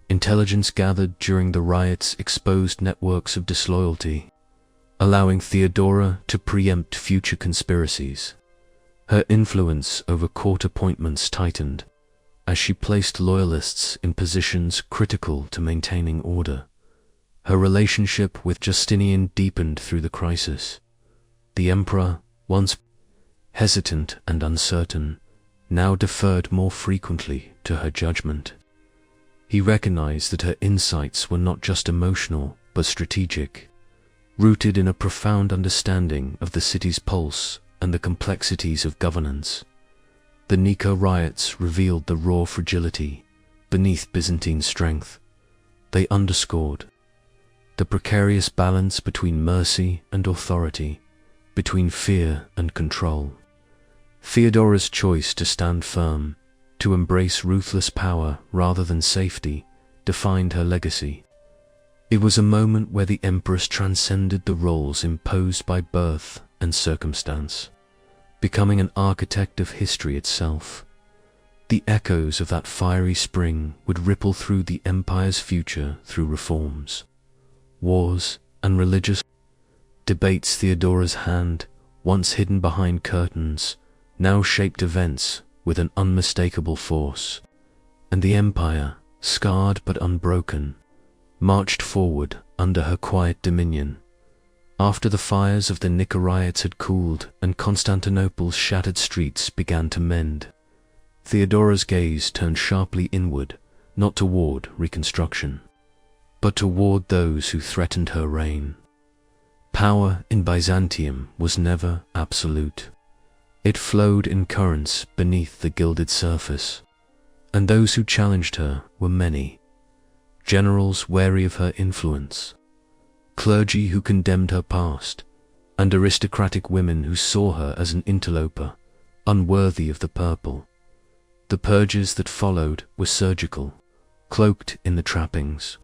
Intelligence gathered during the riots exposed networks of disloyalty, allowing Theodora to preempt future conspiracies. Her influence over court appointments tightened, as she placed loyalists in positions critical to maintaining order. Her relationship with Justinian deepened through the crisis. The emperor, once hesitant and uncertain, now deferred more frequently to her judgment. He recognized that her insights were not just emotional, but strategic, rooted in a profound understanding of the city's pulse and the complexities of governance. The Nika riots revealed the raw fragility beneath Byzantine strength. They underscored the precarious balance between mercy and authority, between fear and control. Theodora's choice to stand firm, to embrace ruthless power rather than safety, defined her legacy. It was a moment where the empress transcended the roles imposed by birth and circumstance, becoming an architect of history itself. The echoes of that fiery spring would ripple through the empire's future through reforms, wars, and religious debates. Theodora's hand, once hidden behind curtains, now shaped events with an unmistakable force, and the empire, scarred but unbroken, marched forward under her quiet dominion. After the fires of the Nika riots had cooled and Constantinople's shattered streets began to mend, Theodora's gaze turned sharply inward, not toward reconstruction, but toward those who threatened her reign. Power in Byzantium was never absolute. It flowed in currents beneath the gilded surface, and those who challenged her were many. Generals wary of her influence, clergy who condemned her past, and aristocratic women who saw her as an interloper, unworthy of the purple. The purges that followed were surgical, cloaked in the trappings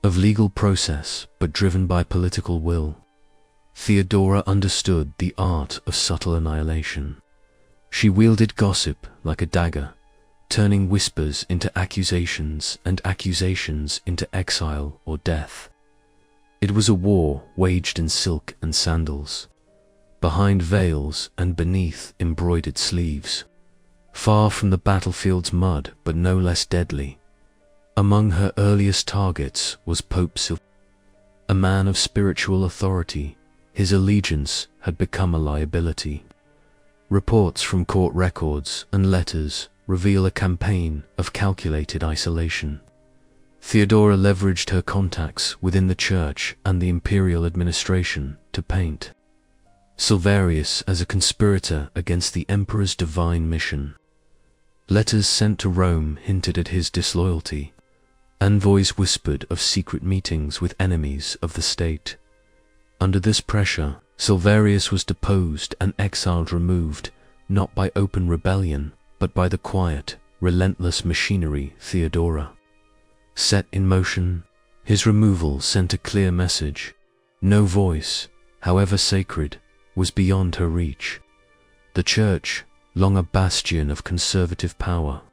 of legal process but driven by political will. Theodora understood the art of subtle annihilation. She wielded gossip like a dagger, turning whispers into accusations and accusations into exile or death. It was a war waged in silk and sandals, behind veils and beneath embroidered sleeves, far from the battlefield's mud but no less deadly. Among her earliest targets was Pope Sil, a man of spiritual authority. His allegiance had become a liability. Reports from court records and letters reveal a campaign of calculated isolation. Theodora leveraged her contacts within the church and the imperial administration to paint Silverius as a conspirator against the emperor's divine mission. Letters sent to Rome hinted at his disloyalty. Envoys whispered of secret meetings with enemies of the state. Under this pressure, Silverius was deposed and exiled, removed not by open rebellion, but by the quiet, relentless machinery Theodora set in motion. His removal sent a clear message. No voice, however sacred, was beyond her reach. The church, long a bastion of conservative power,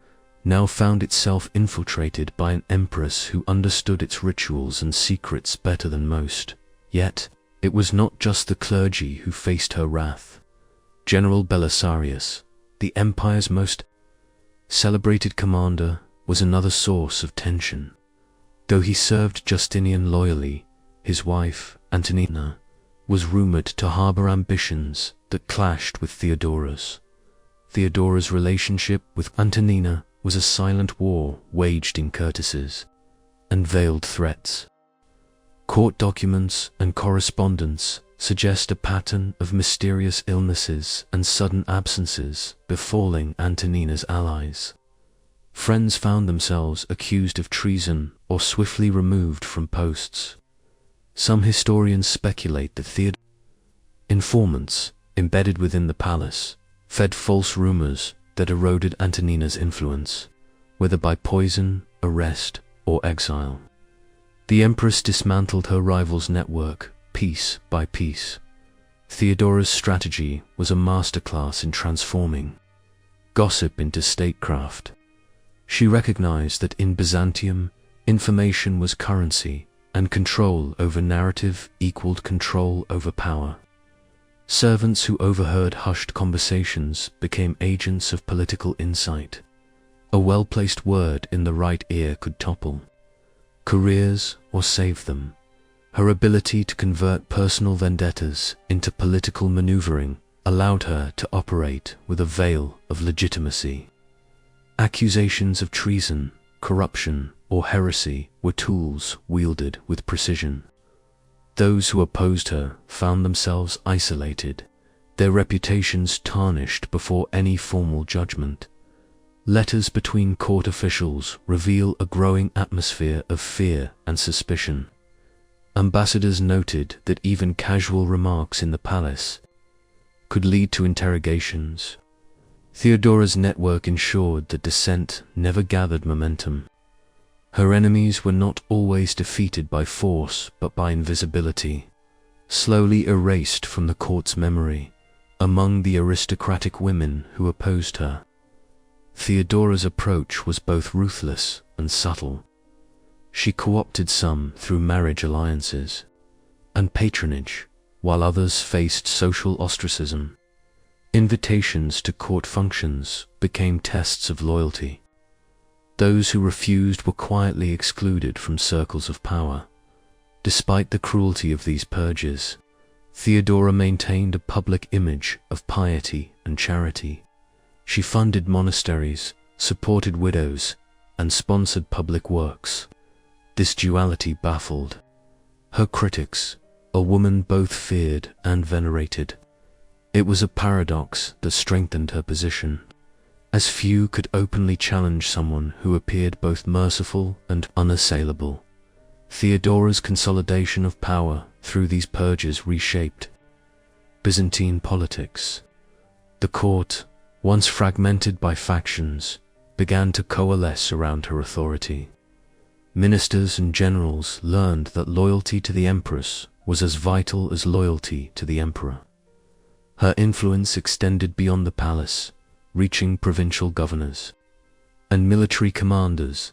now found itself infiltrated by an empress who understood its rituals and secrets better than most. Yet, it was not just the clergy who faced her wrath. General Belisarius, the empire's most celebrated commander, was another source of tension. Though he served Justinian loyally, his wife, Antonina, was rumored to harbor ambitions that clashed with Theodora's. Theodora's relationship with Antonina was a silent war waged in courtesies and veiled threats. Court documents and correspondence suggest a pattern of mysterious illnesses and sudden absences befalling Antonina's allies. Friends found themselves accused of treason or swiftly removed from posts. Some historians speculate that informants, embedded within the palace, fed false rumors that eroded Antonina's influence, whether by poison, arrest, or exile. The empress dismantled her rival's network, piece by piece. Theodora's strategy was a masterclass in transforming gossip into statecraft. She recognized that in Byzantium, information was currency, and control over narrative equaled control over power. Servants who overheard hushed conversations became agents of political insight. A well-placed word in the right ear could topple careers or save them. Her ability to convert personal vendettas into political maneuvering allowed her to operate with a veil of legitimacy. Accusations of treason, corruption, or heresy were tools wielded with precision. Those who opposed her found themselves isolated, their reputations tarnished before any formal judgment. Letters between court officials reveal a growing atmosphere of fear and suspicion. Ambassadors noted that even casual remarks in the palace could lead to interrogations. Theodora's network ensured that dissent never gathered momentum. Her enemies were not always defeated by force but by invisibility, slowly erased from the court's memory. Among the aristocratic women who opposed her, Theodora's approach was both ruthless and subtle. She co-opted some through marriage alliances and patronage, while others faced social ostracism. Invitations to court functions became tests of loyalty. Those who refused were quietly excluded from circles of power. Despite the cruelty of these purges, Theodora maintained a public image of piety and charity. She funded monasteries, supported widows, and sponsored public works. This duality baffled her critics, a woman both feared and venerated. It was a paradox that strengthened her position, as few could openly challenge someone who appeared both merciful and unassailable. Theodora's consolidation of power through these purges reshaped Byzantine politics. The court, once fragmented by factions, began to coalesce around her authority. Ministers and generals learned that loyalty to the empress was as vital as loyalty to the emperor. Her influence extended beyond the palace, reaching provincial governors and military commanders.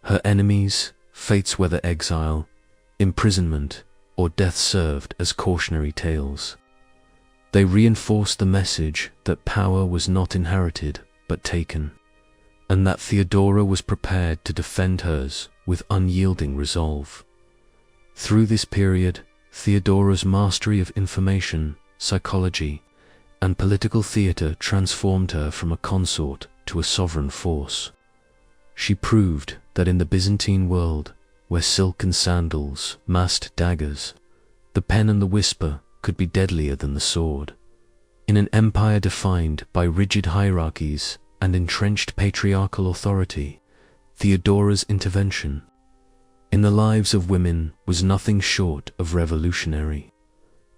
Her enemies' fates, whether exile, imprisonment, or death, served as cautionary tales. They reinforced the message that power was not inherited but taken, and that Theodora was prepared to defend hers with unyielding resolve. Through this period, Theodora's mastery of information, psychology, and political theater transformed her from a consort to a sovereign force. She proved that in the Byzantine world, where silk and sandals masked daggers, the pen and the whisper could be deadlier than the sword. In an empire defined by rigid hierarchies and entrenched patriarchal authority, Theodora's intervention in the lives of women was nothing short of revolutionary.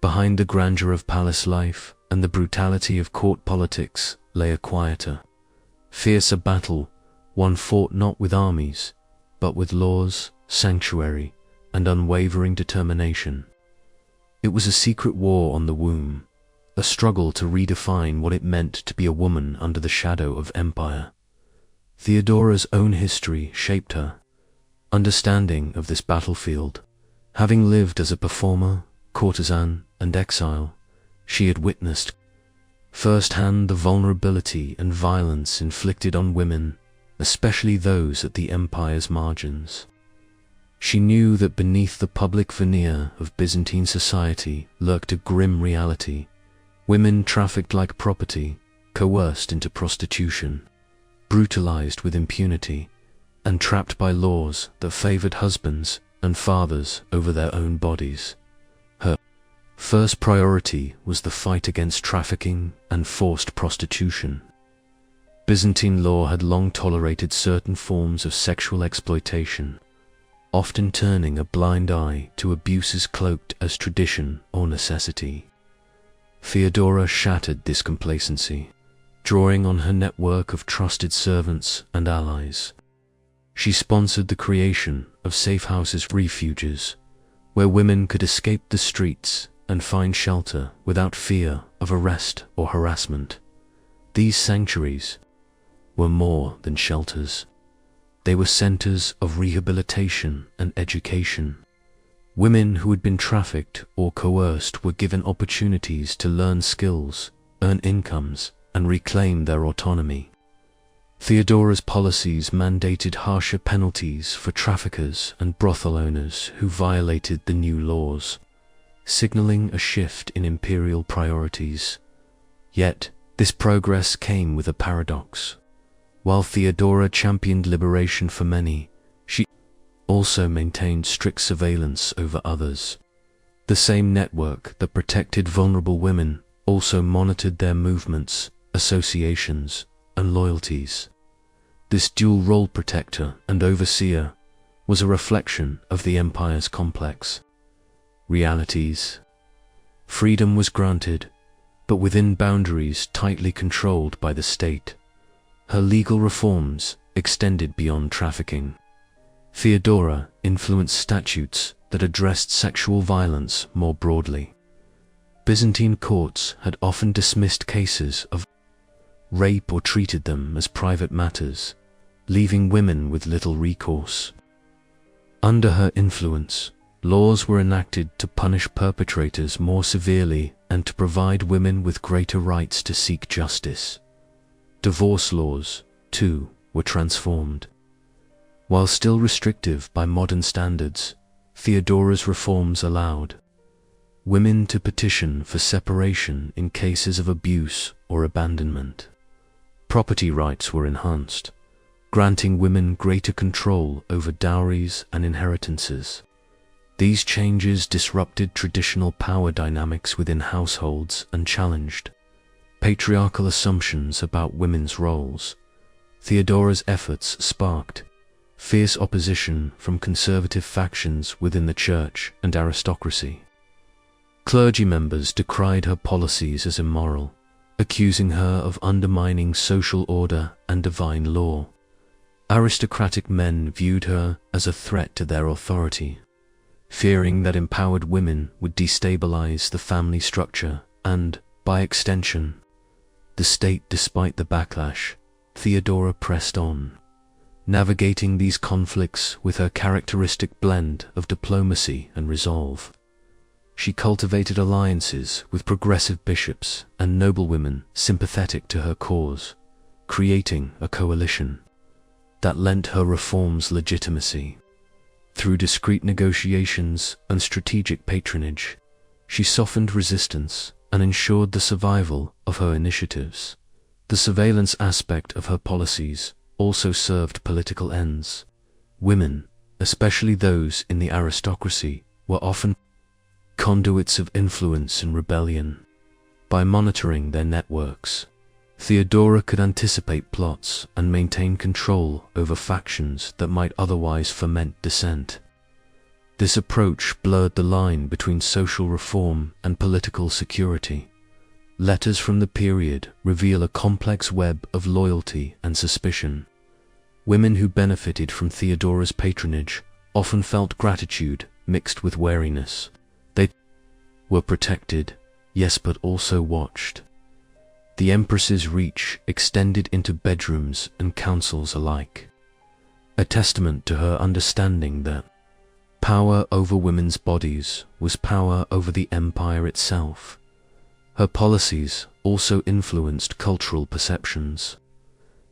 Behind the grandeur of palace life and the brutality of court politics lay a quieter, fiercer battle, one fought not with armies, but with laws, sanctuary, and unwavering determination. It was a secret war on the womb, a struggle to redefine what it meant to be a woman under the shadow of empire. Theodora's own history shaped her understanding of this battlefield. Having lived as a performer, courtesan, and exile, she had witnessed firsthand the vulnerability and violence inflicted on women, especially those at the empire's margins. She knew that beneath the public veneer of Byzantine society lurked a grim reality: women trafficked like property, coerced into prostitution, brutalized with impunity, and trapped by laws that favored husbands and fathers over their own bodies. Her first priority was the fight against trafficking and forced prostitution. Byzantine law had long tolerated certain forms of sexual exploitation, often turning a blind eye to abuses cloaked as tradition or necessity. Theodora shattered this complacency, drawing on her network of trusted servants and allies. She sponsored the creation of safe houses, refuges, where women could escape the streets and find shelter without fear of arrest or harassment. These sanctuaries were more than shelters. They were centers of rehabilitation and education. Women who had been trafficked or coerced were given opportunities to learn skills, earn incomes, and reclaim their autonomy. Theodora's policies mandated harsher penalties for traffickers and brothel owners who violated the new laws, signaling a shift in imperial priorities. Yet, this progress came with a paradox. While Theodora championed liberation for many, she also maintained strict surveillance over others. The same network that protected vulnerable women also monitored their movements, associations, and loyalties. This dual-role protector and overseer was a reflection of the empire's complex realities. Freedom was granted, but within boundaries tightly controlled by the state. Her legal reforms extended beyond trafficking. Theodora influenced statutes that addressed sexual violence more broadly. Byzantine courts had often dismissed cases of rape or treated them as private matters, leaving women with little recourse. Under her influence, laws were enacted to punish perpetrators more severely and to provide women with greater rights to seek justice. Divorce laws, too, were transformed. While still restrictive by modern standards, Theodora's reforms allowed women to petition for separation in cases of abuse or abandonment. Property rights were enhanced, granting women greater control over dowries and inheritances. These changes disrupted traditional power dynamics within households and challenged patriarchal assumptions about women's roles. Theodora's efforts sparked fierce opposition from conservative factions within the church and aristocracy. Clergy members decried her policies as immoral, accusing her of undermining social order and divine law. Aristocratic men viewed her as a threat to their authority, fearing that empowered women would destabilize the family structure and, by extension, the state. Despite the backlash, Theodora pressed on, navigating these conflicts with her characteristic blend of diplomacy and resolve. She cultivated alliances with progressive bishops and noblewomen sympathetic to her cause, creating a coalition that lent her reforms legitimacy. Through discreet negotiations and strategic patronage, she softened resistance and ensured the survival of her initiatives. The surveillance aspect of her policies also served political ends. Women, especially those in the aristocracy, were often conduits of influence and rebellion. By monitoring their networks, Theodora could anticipate plots and maintain control over factions that might otherwise foment dissent. This approach blurred the line between social reform and political security. Letters from the period reveal a complex web of loyalty and suspicion. Women who benefited from Theodora's patronage often felt gratitude mixed with wariness. They were protected, yes, but also watched. The empress's reach extended into bedrooms and councils alike, a testament to her understanding that power over women's bodies was power over the empire itself. Her policies also influenced cultural perceptions.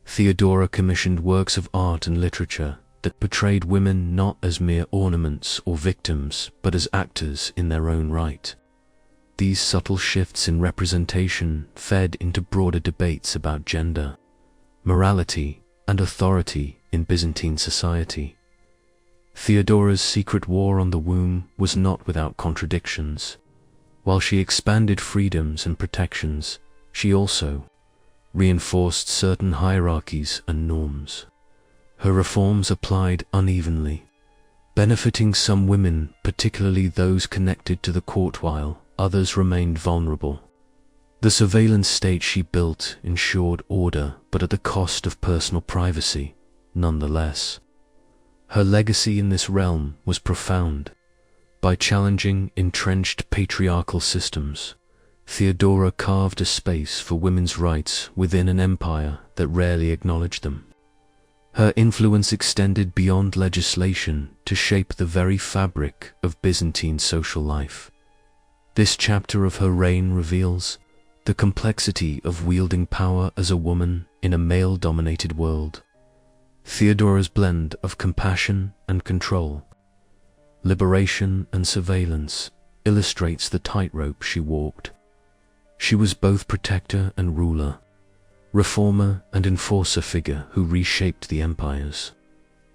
Theodora commissioned works of art and literature that portrayed women not as mere ornaments or victims, but as actors in their own right. These subtle shifts in representation fed into broader debates about gender, morality, and authority in Byzantine society. Theodora's secret war on the womb was not without contradictions. While she expanded freedoms and protections, she also reinforced certain hierarchies and norms. Her reforms applied unevenly, benefiting some women, particularly those connected to the court, while others remained vulnerable. The surveillance state she built ensured order, but at the cost of personal privacy, nonetheless. Her legacy in this realm was profound. By challenging entrenched patriarchal systems, Theodora carved a space for women's rights within an empire that rarely acknowledged them. Her influence extended beyond legislation to shape the very fabric of Byzantine social life. This chapter of her reign reveals the complexity of wielding power as a woman in a male-dominated world. Theodora's blend of compassion and control, liberation and surveillance, illustrates the tightrope she walked. She was both protector and ruler, reformer and enforcer figure who reshaped the empire's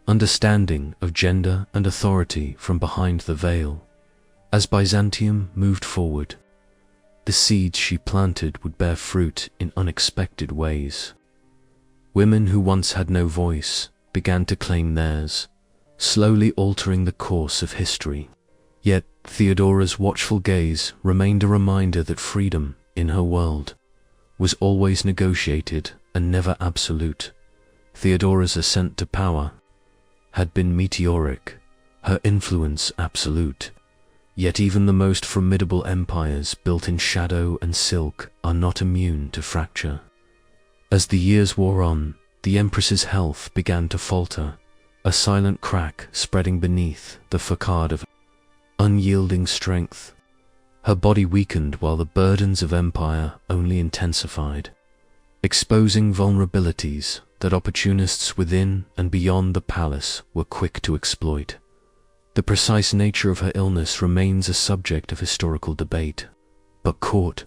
understanding of gender and authority from behind the veil. As Byzantium moved forward, the seeds she planted would bear fruit in unexpected ways. Women who once had no voice began to claim theirs, slowly altering the course of history. Yet Theodora's watchful gaze remained a reminder that freedom, in her world, was always negotiated and never absolute. Theodora's ascent to power had been meteoric, her influence absolute. Yet even the most formidable empires built in shadow and silk are not immune to fracture. As the years wore on, the empress's health began to falter, a silent crack spreading beneath the facade of unyielding strength. Her body weakened while the burdens of empire only intensified, exposing vulnerabilities that opportunists within and beyond the palace were quick to exploit. The precise nature of her illness remains a subject of historical debate, but court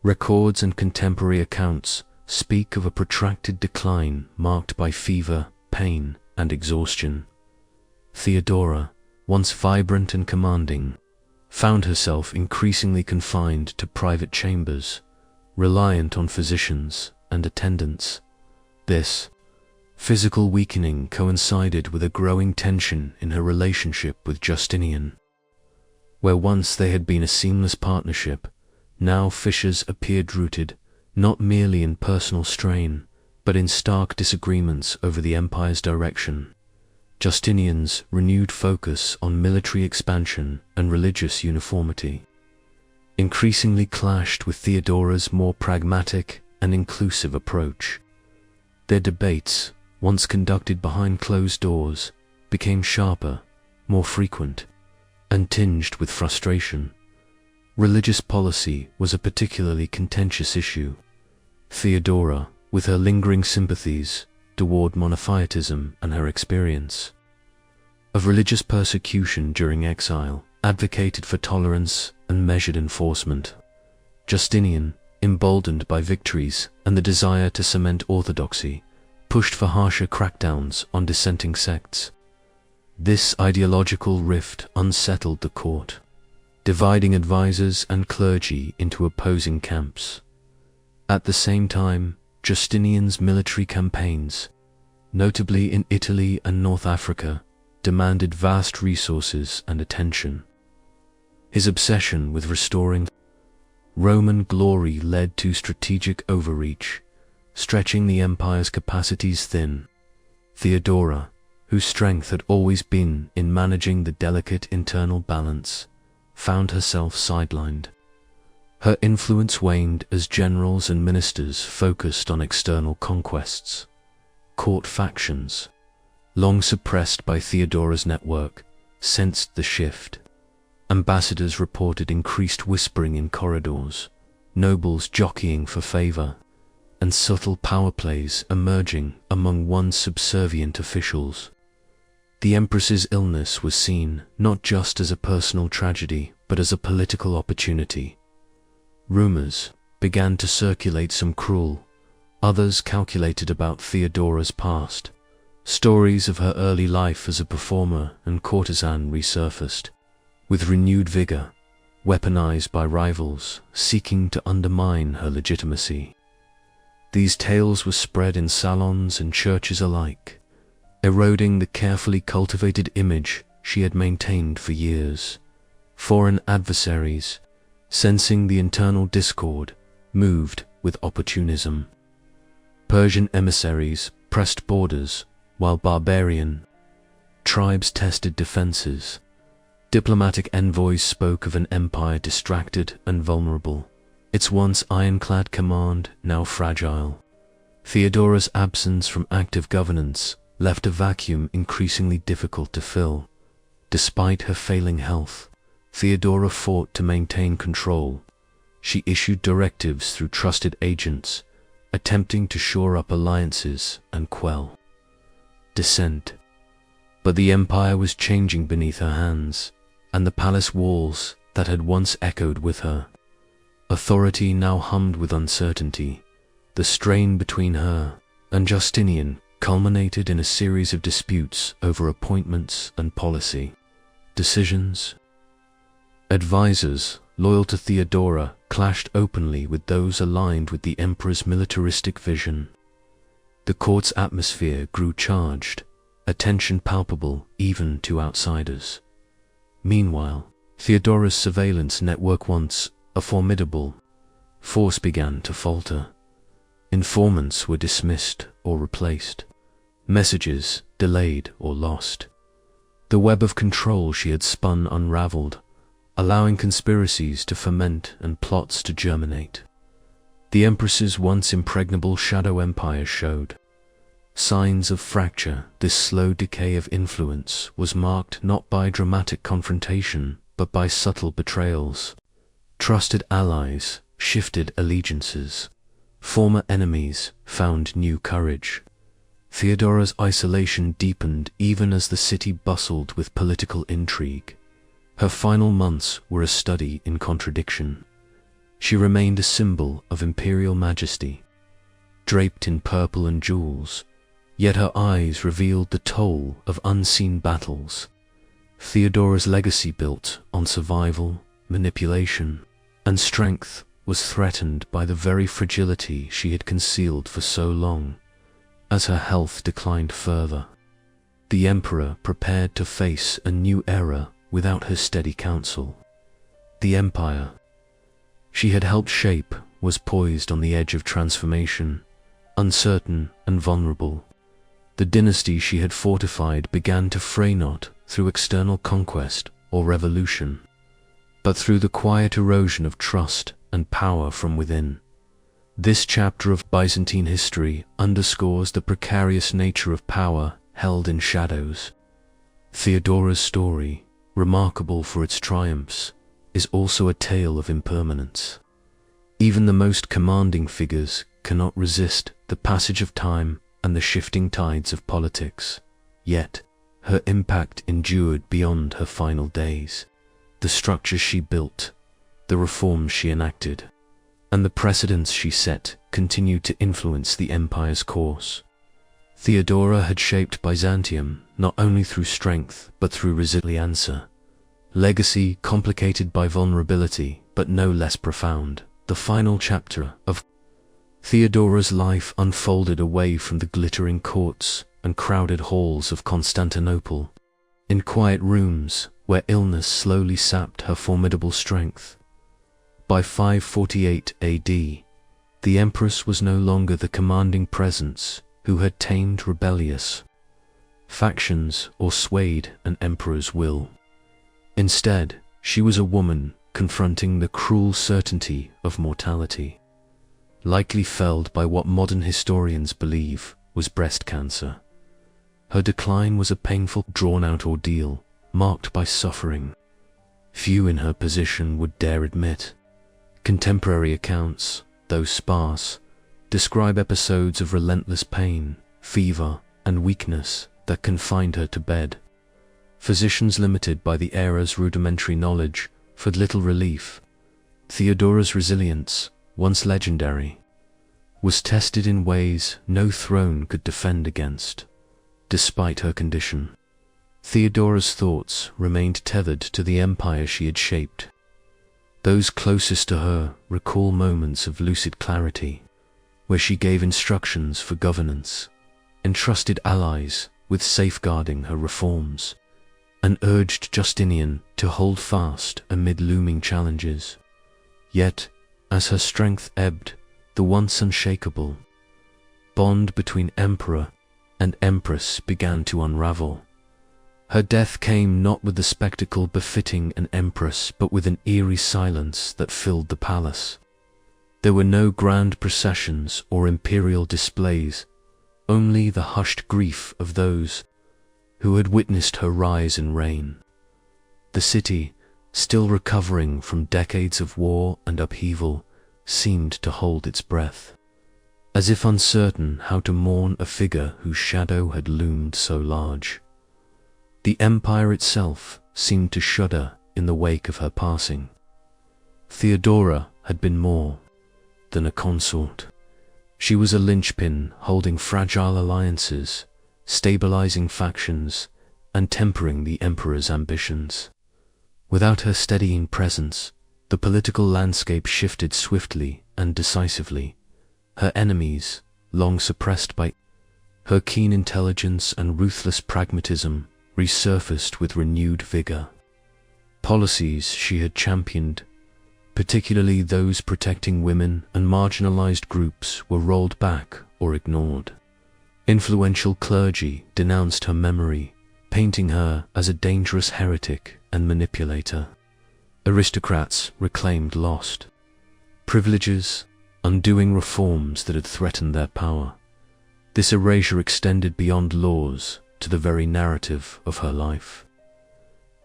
records and contemporary accounts speak of a protracted decline marked by fever, pain, and exhaustion. Theodora, once vibrant and commanding, found herself increasingly confined to private chambers, reliant on physicians and attendants. This physical weakening coincided with a growing tension in her relationship with Justinian. Where once they had been a seamless partnership, now fissures appeared rooted not merely in personal strain, but in stark disagreements over the empire's direction. Justinian's renewed focus on military expansion and religious uniformity increasingly clashed with Theodora's more pragmatic and inclusive approach. Their debates, once conducted behind closed doors, became sharper, more frequent, and tinged with frustration. Religious policy was a particularly contentious issue. Theodora, with her lingering sympathies toward monophysitism and her experience of religious persecution during exile, advocated for tolerance and measured enforcement. Justinian, emboldened by victories and the desire to cement orthodoxy, pushed for harsher crackdowns on dissenting sects. This ideological rift unsettled the court, dividing advisors and clergy into opposing camps. At the same time, Justinian's military campaigns, notably in Italy and North Africa, demanded vast resources and attention. His obsession with restoring Roman glory led to strategic overreach, stretching the empire's capacities thin. Theodora, whose strength had always been in managing the delicate internal balance, found herself sidelined. Her influence waned as generals and ministers focused on external conquests. Court factions, long suppressed by Theodora's network, sensed the shift. Ambassadors reported increased whispering in corridors, nobles jockeying for favor, and subtle power plays emerging among once subservient officials. The Empress's illness was seen not just as a personal tragedy, but as a political opportunity. Rumors began to circulate, some cruel, others calculated, about Theodora's past. Stories of her early life as a performer and courtesan resurfaced, with renewed vigor, weaponized by rivals seeking to undermine her legitimacy. These tales were spread in salons and churches alike, eroding the carefully cultivated image she had maintained for years. Foreign adversaries, sensing the internal discord, moved with opportunism. Persian emissaries pressed borders, while barbarian tribes tested defenses. Diplomatic envoys spoke of an empire distracted and vulnerable, its once ironclad command now fragile. Theodora's absence from active governance left a vacuum increasingly difficult to fill. Despite her failing health, Theodora fought to maintain control. She issued directives through trusted agents, attempting to shore up alliances and quell dissent. But the empire was changing beneath her hands, and the palace walls that had once echoed with her authority now hummed with uncertainty. The strain between her and Justinian culminated in a series of disputes over appointments and policy decisions. Advisors loyal to Theodora clashed openly with those aligned with the emperor's militaristic vision. The court's atmosphere grew charged, a tension palpable even to outsiders. Meanwhile, Theodora's surveillance network, once a formidable force, began to falter. Informants were dismissed or replaced, messages delayed or lost. The web of control she had spun unraveled, allowing conspiracies to ferment and plots to germinate. The Empress's once impregnable shadow empire showed signs of fracture. This slow decay of influence was marked not by dramatic confrontation, but by subtle betrayals. Trusted allies shifted allegiances. Former enemies found new courage. Theodora's isolation deepened even as the city bustled with political intrigue. Her final months were a study in contradiction. She remained a symbol of imperial majesty, draped in purple and jewels, yet her eyes revealed the toll of unseen battles. Theodora's legacy, built on survival, manipulation, and strength, was threatened by the very fragility she had concealed for so long. As her health declined further, the emperor prepared to face a new era without her steady counsel. The empire she had helped shape was poised on the edge of transformation, uncertain and vulnerable. The dynasty she had fortified began to fray not through external conquest or revolution, but through the quiet erosion of trust and power from within. This chapter of Byzantine history underscores the precarious nature of power held in shadows. Theodora's story, remarkable for its triumphs, is also a tale of impermanence. Even the most commanding figures cannot resist the passage of time and the shifting tides of politics. Yet, her impact endured beyond her final days. The structures she built, the reforms she enacted, and the precedents she set continued to influence the empire's course. Theodora had shaped Byzantium not only through strength but through resilience. Legacy complicated by vulnerability, but no less profound. The final chapter of Theodora's life unfolded away from the glittering courts and crowded halls of Constantinople. In quiet rooms where illness slowly sapped her formidable strength. By 548 AD, the Empress was no longer the commanding presence who had tamed rebellious factions, or swayed an emperor's will. Instead, she was a woman confronting the cruel certainty of mortality, likely felled by what modern historians believe was breast cancer. Her decline was a painful, drawn-out ordeal, marked by suffering. Few in her position would dare admit. Contemporary accounts, though sparse, describe episodes of relentless pain, fever, and weakness that confined her to bed. Physicians limited by the era's rudimentary knowledge offered little relief. Theodora's resilience, once legendary, was tested in ways no throne could defend against. Despite her condition, Theodora's thoughts remained tethered to the empire she had shaped. Those closest to her recall moments of lucid clarity, where she gave instructions for governance, entrusted allies with safeguarding her reforms, and urged Justinian to hold fast amid looming challenges. Yet, as her strength ebbed, the once unshakable bond between emperor and empress began to unravel. Her death came not with the spectacle befitting an empress, but with an eerie silence that filled the palace. There were no grand processions or imperial displays, only the hushed grief of those who had witnessed her rise and reign. The city, still recovering from decades of war and upheaval, seemed to hold its breath, as if uncertain how to mourn a figure whose shadow had loomed so large. The empire itself seemed to shudder in the wake of her passing. Theodora had been more than a consort. She was a linchpin holding fragile alliances, stabilizing factions, and tempering the emperor's ambitions. Without her steadying presence, the political landscape shifted swiftly and decisively. Her enemies, long suppressed by her keen intelligence and ruthless pragmatism, resurfaced with renewed vigor. Policies she had championed, particularly those protecting women and marginalized groups, were rolled back or ignored. Influential clergy denounced her memory, painting her as a dangerous heretic and manipulator. Aristocrats reclaimed lost privileges, undoing reforms that had threatened their power. This erasure extended beyond laws to the very narrative of her life.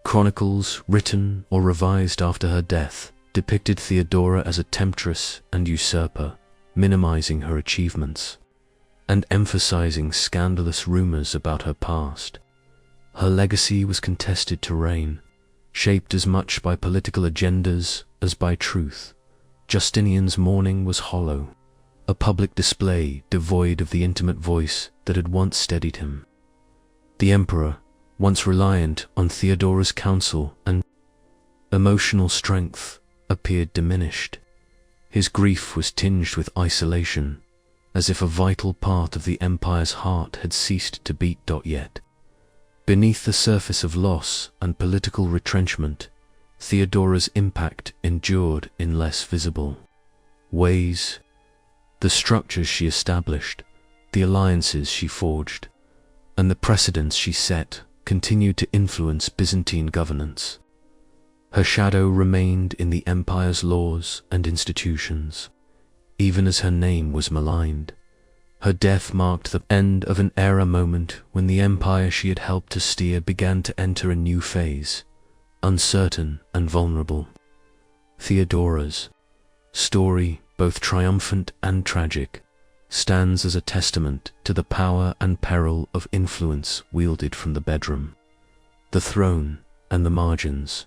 Chronicles, written or revised after her death, depicted Theodora as a temptress and usurper, minimizing her achievements and emphasizing scandalous rumors about her past. Her legacy was contested terrain, shaped as much by political agendas as by truth. Justinian's mourning was hollow, a public display devoid of the intimate voice that had once steadied him. The emperor, once reliant on Theodora's counsel and emotional strength, appeared diminished. His grief was tinged with isolation, as if a vital part of the empire's heart had ceased to beat. Yet, beneath the surface of loss and political retrenchment, Theodora's impact endured in less visible ways. The structures she established, the alliances she forged, and the precedents she set continued to influence Byzantine governance. Her shadow remained in the empire's laws and institutions, even as her name was maligned. Her death marked the end of an era, moment when the empire she had helped to steer began to enter a new phase, uncertain and vulnerable. Theodora's story, both triumphant and tragic, stands as a testament to the power and peril of influence wielded from the bedroom, the throne, and the margins.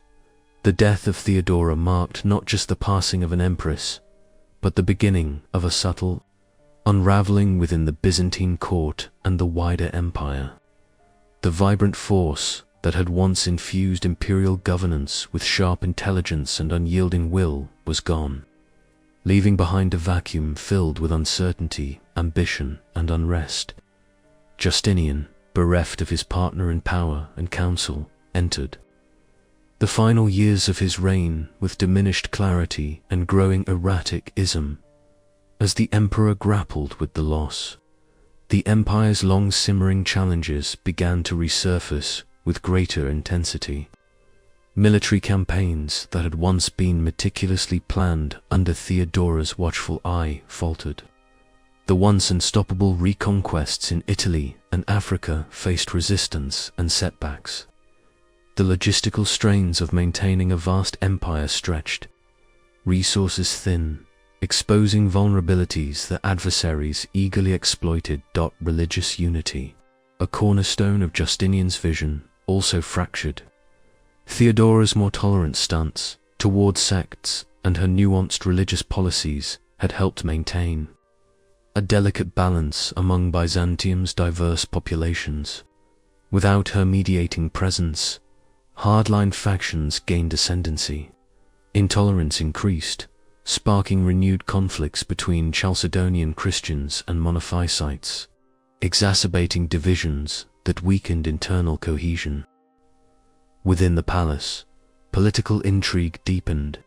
The death of Theodora marked not just the passing of an empress, but the beginning of a subtle unraveling within the Byzantine court and the wider empire. The vibrant force that had once infused imperial governance with sharp intelligence and unyielding will was gone, leaving behind a vacuum filled with uncertainty, ambition, and unrest. Justinian, bereft of his partner in power and counsel, entered the final years of his reign with diminished clarity and growing erratic ism. As the emperor grappled with the loss, the empire's long-simmering challenges began to resurface with greater intensity. Military campaigns that had once been meticulously planned under Theodora's watchful eye faltered. The once unstoppable reconquests in Italy and Africa faced resistance and setbacks. The logistical strains of maintaining a vast empire stretched, resources thin, exposing vulnerabilities that adversaries eagerly exploited. Religious unity, a cornerstone of Justinian's vision, also fractured. Theodora's more tolerant stance toward sects and her nuanced religious policies had helped maintain a delicate balance among Byzantium's diverse populations. Without her mediating presence, hardline factions gained ascendancy. Intolerance increased, sparking renewed conflicts between Chalcedonian Christians and Monophysites, exacerbating divisions that weakened internal cohesion. Within the palace, political intrigue deepened.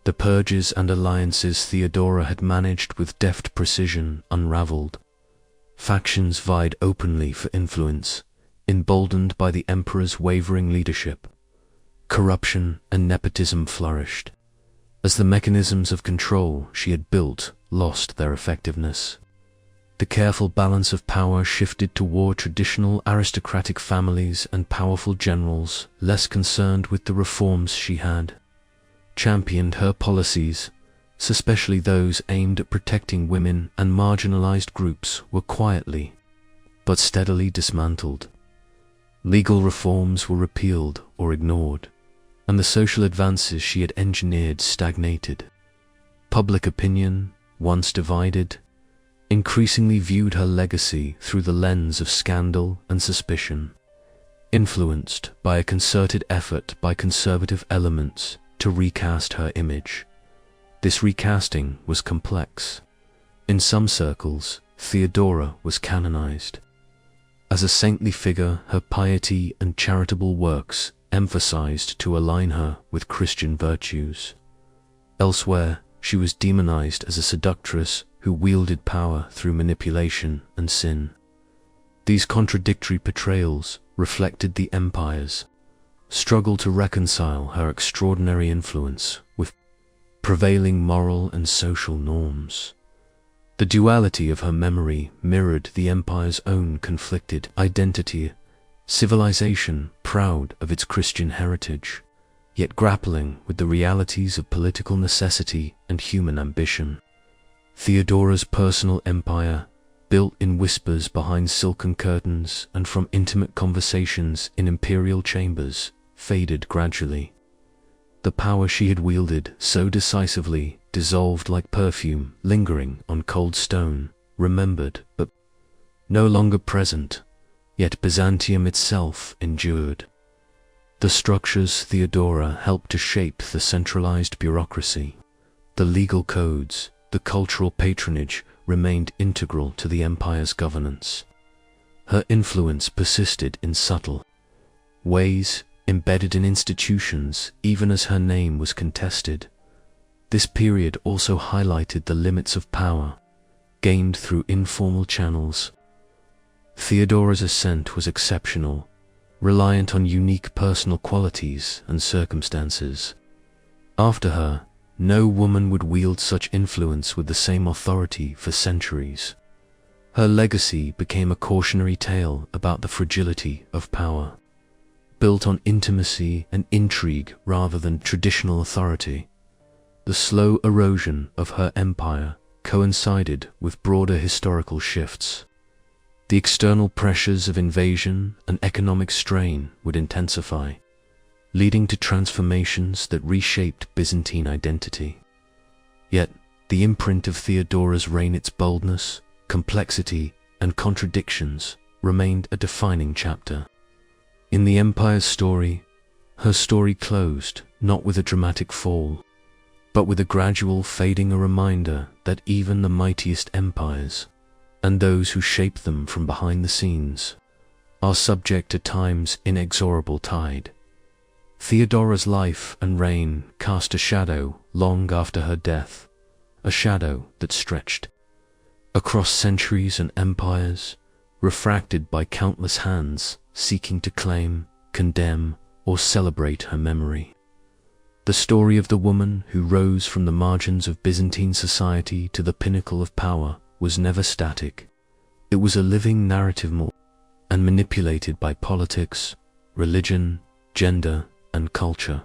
The purges and alliances Theodora had managed with deft precision unraveled. Factions vied openly for influence, emboldened by the emperor's wavering leadership. Corruption and nepotism flourished, as the mechanisms of control she had built lost their effectiveness. The careful balance of power shifted toward traditional aristocratic families and powerful generals less concerned with the reforms she had championed. Her policies, especially those aimed at protecting women and marginalized groups, were quietly but steadily dismantled. Legal reforms were repealed or ignored, and the social advances she had engineered stagnated. Public opinion, once divided, increasingly viewed her legacy through the lens of scandal and suspicion, influenced by a concerted effort by conservative elements to recast her image. This recasting was complex. In some circles, Theodora was canonized. As a saintly figure, her piety and charitable works emphasized to align her with Christian virtues. Elsewhere, she was demonized as a seductress who wielded power through manipulation and sin. These contradictory portrayals reflected the empire's struggle to reconcile her extraordinary influence with prevailing moral and social norms. The duality of her memory mirrored the empire's own conflicted identity, civilization proud of its Christian heritage, yet grappling with the realities of political necessity and human ambition. Theodora's personal empire, built in whispers behind silken curtains and from intimate conversations in imperial chambers, faded gradually. The power she had wielded so decisively dissolved like perfume lingering on cold stone, remembered but no longer present, yet Byzantium itself endured. The structures Theodora helped to shape: the centralized bureaucracy, the legal codes, the cultural patronage remained integral to the empire's governance. Her influence persisted in subtle ways, embedded in institutions even as her name was contested. This period also highlighted the limits of power, gained through informal channels. Theodora's ascent was exceptional, reliant on unique personal qualities and circumstances. After her, no woman would wield such influence with the same authority for centuries. Her legacy became a cautionary tale about the fragility of power, built on intimacy and intrigue rather than traditional authority. The slow erosion of her empire coincided with broader historical shifts. The external pressures of invasion and economic strain would intensify, leading to transformations that reshaped Byzantine identity. Yet, the imprint of Theodora's reign, its boldness, complexity, and contradictions, remained a defining chapter. In the empire's story, her story closed not with a dramatic fall, but with a gradual fading, a reminder that even the mightiest empires, and those who shape them from behind the scenes, are subject to time's inexorable tide. Theodora's life and reign cast a shadow long after her death, a shadow that stretched across centuries and empires, refracted by countless hands seeking to claim, condemn, or celebrate her memory. The story of the woman who rose from the margins of Byzantine society to the pinnacle of power was never static. It was a living narrative and manipulated by politics, religion, gender, and culture.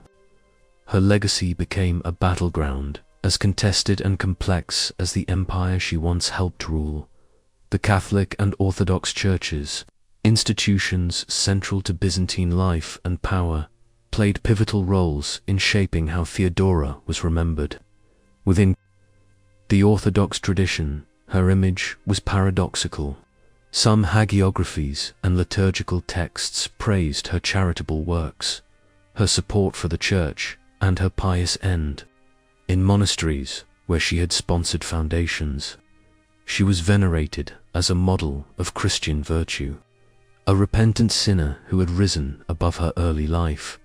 Her legacy became a battleground as contested and complex as the empire she once helped rule. The Catholic and Orthodox churches, institutions central to Byzantine life and power, played pivotal roles in shaping how Theodora was remembered. Within the Orthodox tradition, her image was paradoxical. Some hagiographies and liturgical texts praised her charitable works, her support for the church, and her pious end. In monasteries, where she had sponsored foundations, she was venerated as a model of Christian virtue, a repentant sinner who had risen above her early life.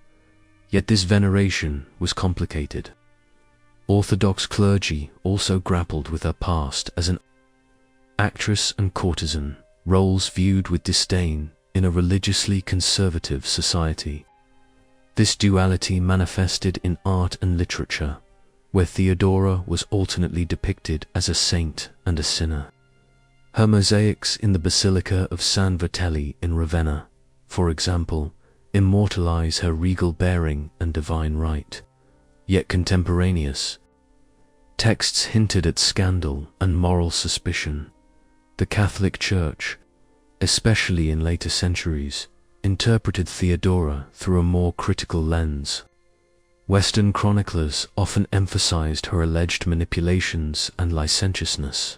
Yet this veneration was complicated. Orthodox clergy also grappled with her past as an actress and courtesan, roles viewed with disdain in a religiously conservative society. This duality manifested in art and literature, where Theodora was alternately depicted as a saint and a sinner. Her mosaics in the Basilica of San Vitale in Ravenna, for example, immortalize her regal bearing and divine right. Yet contemporaneous texts hinted at scandal and moral suspicion. The Catholic Church, especially in later centuries, interpreted Theodora through a more critical lens. Western chroniclers often emphasized her alleged manipulations and licentiousness,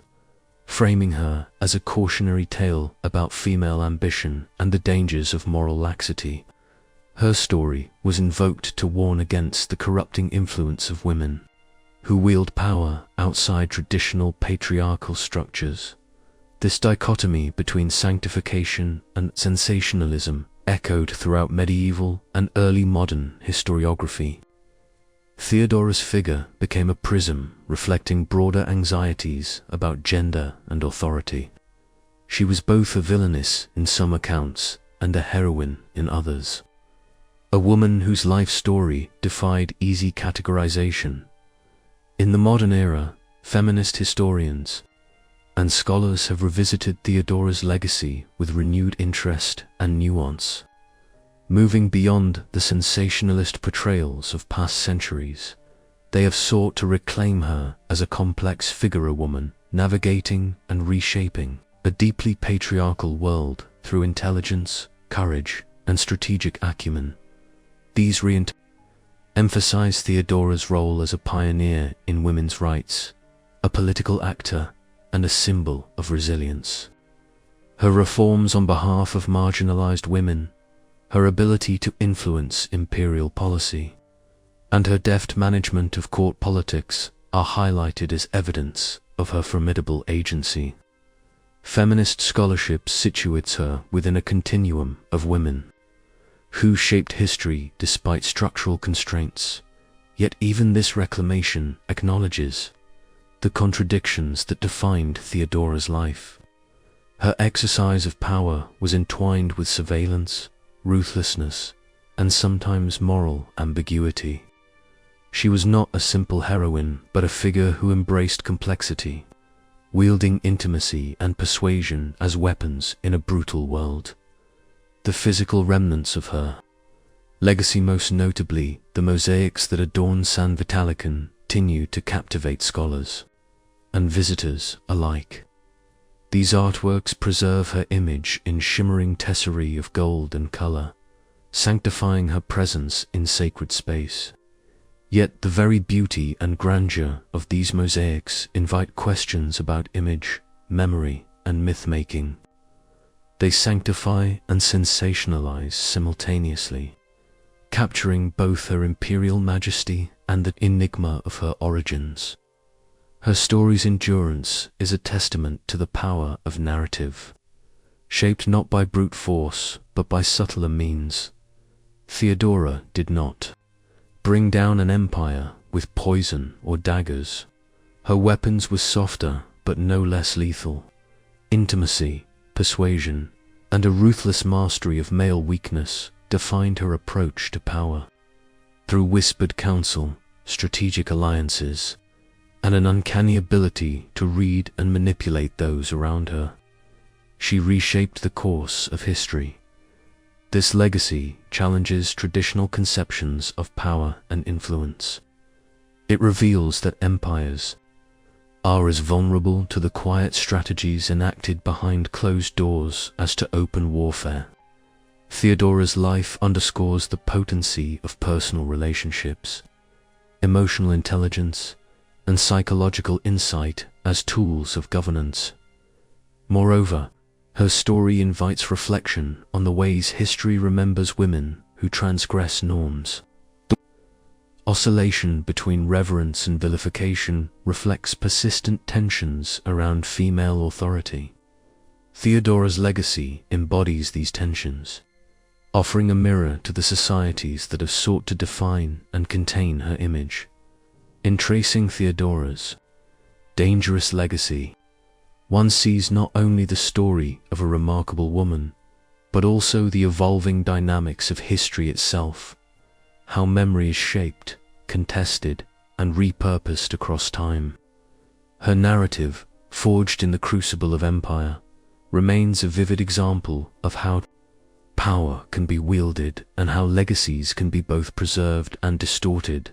framing her as a cautionary tale about female ambition and the dangers of moral laxity. Her story was invoked to warn against the corrupting influence of women, who wield power outside traditional patriarchal structures. This dichotomy between sanctification and sensationalism echoed throughout medieval and early modern historiography. Theodora's figure became a prism reflecting broader anxieties about gender and authority. She was both a villainess in some accounts and a heroine in others. A woman whose life story defied easy categorization. In the modern era, feminist historians and scholars have revisited Theodora's legacy with renewed interest and nuance. Moving beyond the sensationalist portrayals of past centuries, they have sought to reclaim her as a complex figure-woman, navigating and reshaping a deeply patriarchal world through intelligence, courage, and strategic acumen. These emphasize Theodora's role as a pioneer in women's rights, a political actor, and a symbol of resilience. Her reforms on behalf of marginalized women, her ability to influence imperial policy, and her deft management of court politics are highlighted as evidence of her formidable agency. Feminist scholarship situates her within a continuum of women who shaped history despite structural constraints, yet even this reclamation acknowledges the contradictions that defined Theodora's life. Her exercise of power was entwined with surveillance, ruthlessness, and sometimes moral ambiguity. She was not a simple heroine, but a figure who embraced complexity, wielding intimacy and persuasion as weapons in a brutal world. The physical remnants of her legacy, most notably the mosaics that adorn San Vitale, continue to captivate scholars and visitors alike. These artworks preserve her image in shimmering tesserae of gold and color, sanctifying her presence in sacred space. Yet the very beauty and grandeur of these mosaics invite questions about image, memory, and myth-making. They sanctify and sensationalize simultaneously, capturing both her imperial majesty and the enigma of her origins. Her story's endurance is a testament to the power of narrative, shaped not by brute force, but by subtler means. Theodora did not bring down an empire with poison or daggers. Her weapons were softer, but no less lethal. Intimacy, persuasion, and a ruthless mastery of male weakness defined her approach to power. Through whispered counsel, strategic alliances, and an uncanny ability to read and manipulate those around her, she reshaped the course of history. This legacy challenges traditional conceptions of power and influence. It reveals that empires are as vulnerable to the quiet strategies enacted behind closed doors as to open warfare. Theodora's life underscores the potency of personal relationships, emotional intelligence, and psychological insight as tools of governance. Moreover, her story invites reflection on the ways history remembers women who transgress norms. The oscillation between reverence and vilification reflects persistent tensions around female authority. Theodora's legacy embodies these tensions, offering a mirror to the societies that have sought to define and contain her image. In tracing Theodora's dangerous legacy, one sees not only the story of a remarkable woman, but also the evolving dynamics of history itself, how memory is shaped, contested, and repurposed across time. Her narrative, forged in the crucible of empire, remains a vivid example of how power can be wielded and how legacies can be both preserved and distorted